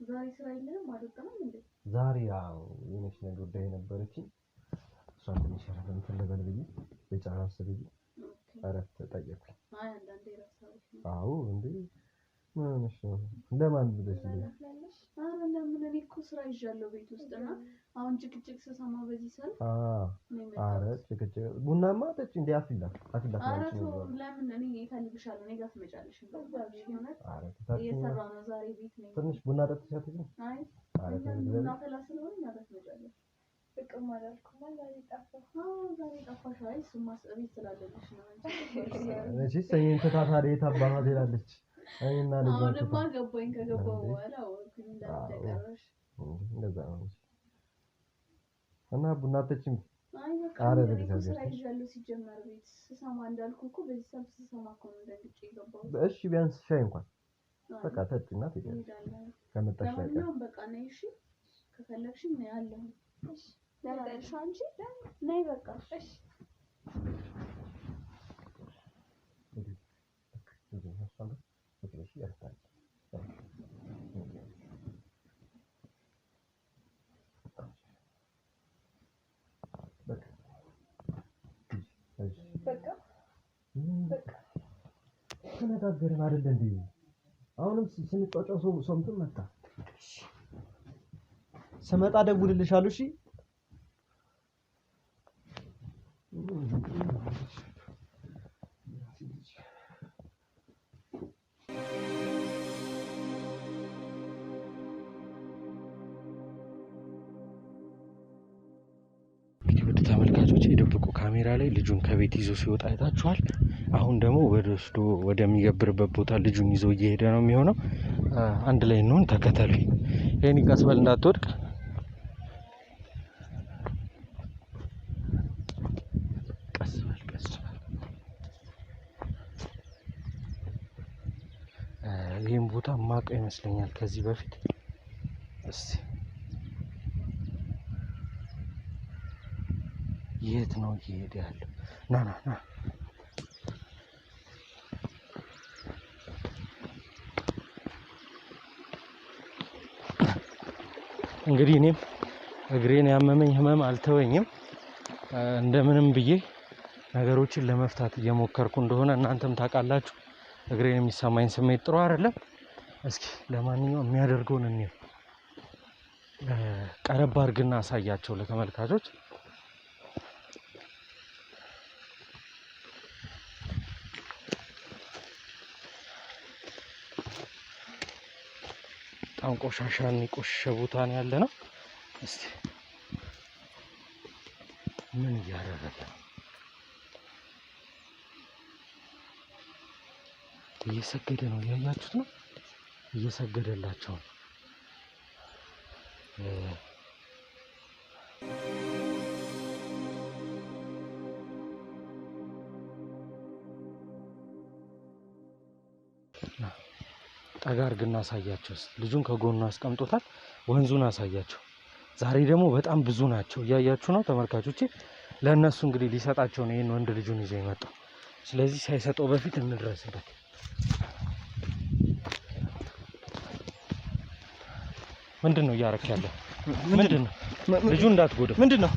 ዛሬ ስራ የለንም አልወጣንም እንዴ? ዛሬ ያው የነሽ ነገር ጉዳይ ነበረችኝ። እሷን ትንሽ አረፈን ተለበል ብዬ በጫራስ ብዬ አረፍት ጠየቅኩኝ። አይ አንዳንዴ ራሳው አዎ እንዴ ማንሽ ነው ለማን ብለሽ ነው? አረ ለምን እኔ እኮ ስራ ይዣለሁ ቤት ውስጥና አሁን ጭቅጭቅ ስሰማ በዚህ ሰልፍ አረ ጭቅጭቅ ቡናማ ጠጪ እንዴ አፍላ አረ ለምን እኔ እፈልግሻለሁ እኔ ጋር ትመጫለሽ እንደዚህ አረ እየሰራሁ ነው ዛሬ ቤት ነኝ ትንሽ ቡና ጠጥሻት ግን አይ አረ ቡና ፈላ ስለሆነ እኛ ጋር ትመጫለሽ ጥቅም አላልኩም ዛሬ ጠፋሁ ዛሬ ጠፋሽ አይ እሱማ ቤት ስላለልሽ ነው እንጂ እሺ ሰይን ተታታሪ የታባሃት ይላለች አይና ልጅ ነው አሁንማ ገባኝ ከገባው በኋላ ወርኩኝ እንዳትቀረሽ እንደዛ ነው እና ቡና ጠጪም አይ በቃ ስራ ይዣለሁ ሲጀመር ቤት ስሰማ እንዳልኩ እኮ በዚህ ሰዓት ስሰማ እኮ ነው ደንግጬ ገባሁ እሺ ቢያንስ ሻይ እንኳን በቃ ጠጪና ትሄዳለሽ ከመጣሽ ላይ ለማንኛውም በቃ ነይ እሺ ከፈለግሽ ነይ አለሁ እሺ ለማንኛውም አንቺ ነይ በቃ እሺ በቃ ተነጋገርን አይደል እንዴ? አሁንም ስንጫጫው ሰው እንትን መጣ። ስመጣ ደውልልሻለሁ። እሺ ተመልካቾች የደብቁ ካሜራ ላይ ልጁን ከቤት ይዞ ሲወጣ አይታችኋል። አሁን ደግሞ ወስዶ ወደሚገብርበት ቦታ ልጁን ይዞ እየሄደ ነው የሚሆነው። አንድ ላይ እንሆን፣ ተከተሉኝ። ይሄን ቀስበል እንዳትወድቅ። ቀስበል ይሄን ቦታ ማውቀው ይመስለኛል ከዚህ በፊት። እስቲ የት ነው እየሄደ ያለው? ና እንግዲህ እኔም እግሬን ያመመኝ ህመም አልተወኝም። እንደምንም ብዬ ነገሮችን ለመፍታት እየሞከርኩ እንደሆነ እናንተም ታውቃላችሁ። እግሬን የሚሰማኝ ስሜት ጥሩ አይደለም። እስኪ ለማንኛውም የሚያደርገውን እንየው። ቀረብ አድርግና አሳያቸው ለተመልካቾች። በጣም ቆሻሻና የቆሸሸ ቦታ ነው ያለ ነው። እስቲ ምን እያደረገ ነው? እየሰገደ ነው። ያያችሁት ነው? እየሰገደላቸው ነው። ጠጋ አድርግና አሳያቸው። ልጁን ከጎኑ አስቀምጦታል። ወንዙን አሳያቸው። ዛሬ ደግሞ በጣም ብዙ ናቸው። እያያችሁ ነው ተመልካቾቼ። ለእነሱ እንግዲህ ሊሰጣቸው ነው ይህን ወንድ ልጁን ይዞ የመጣው። ስለዚህ ሳይሰጠው በፊት እንድረስበት። ምንድን ነው እያረክ ያለው? ምንድን ነው? ልጁን እንዳትጎዳው።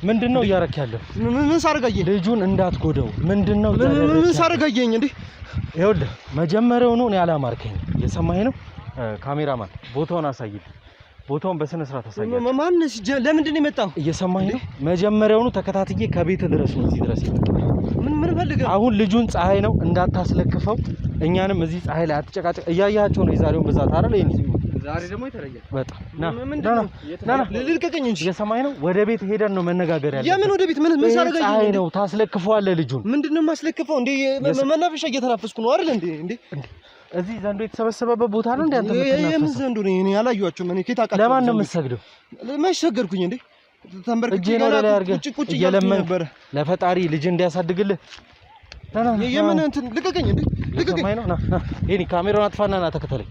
ምንድን ነው እያረክ ያለው? ምን ሳርጋየኝ? ልጁን እንዳትጎዳው። ምንድን ነው? ምን ሳርጋየኝ እንዴ? ይኸውልህ መጀመሪያውኑ እኔ አላማርከኝ። የሰማኸኝ ነው? ካሜራማን ቦታውን አሳይልኝ። ቦታውን በስነ ስርዓት አሳያለሁ። ማንስ ለምንድን ነው የመጣው? እየሰማኸኝ ነው? መጀመሪያውኑ ተከታትዬ ከቤት ድረስ ነው እዚህ ድረስ የመጣው። ምን ፈልገህ? አሁን ልጁን ፀሐይ ነው እንዳታስለክፈው። እኛንም እዚህ ፀሐይ ላይ አትጨቃጨቅ። እያያቸው ነው የዛሬውን ብዛት አይደል? ይሄን ዛሬ ደግሞ የተለየ በጣም ና ልልቀቀኝ እንጂ። እየሰማኸኝ ነው? ወደ ቤት ሄደን ነው መነጋገር ያለብን። የምን ወደ ቤት? ምን ሳረጋኝ? ፀሐይ ነው ታስለክፈዋለህ ልጁን። ምንድነው የማስለክፈው? እንዴ መናፈሻ እየተናፈስኩ ነው አይደል? እንዴ እዚህ ዘንዶ የተሰበሰበበት ቦታ ነው እንዴ? አንተ የምን ዘንዶ ነው? እኔ አላየኋቸውም። እኔ ከታ አቃለ ለማን ነው የምትሰግደው? መች ሰገድኩኝ እንዴ? ተንበርክኬ ቁጭ እየለመንክ ነበር ለፈጣሪ ልጅ እንዲያሳድግልህ። የምን እንትን ልቀቀኝ እንዴ! ልቀቀኝ። ና ይሄን ካሜራውን አጥፋና ና ተከተለኝ።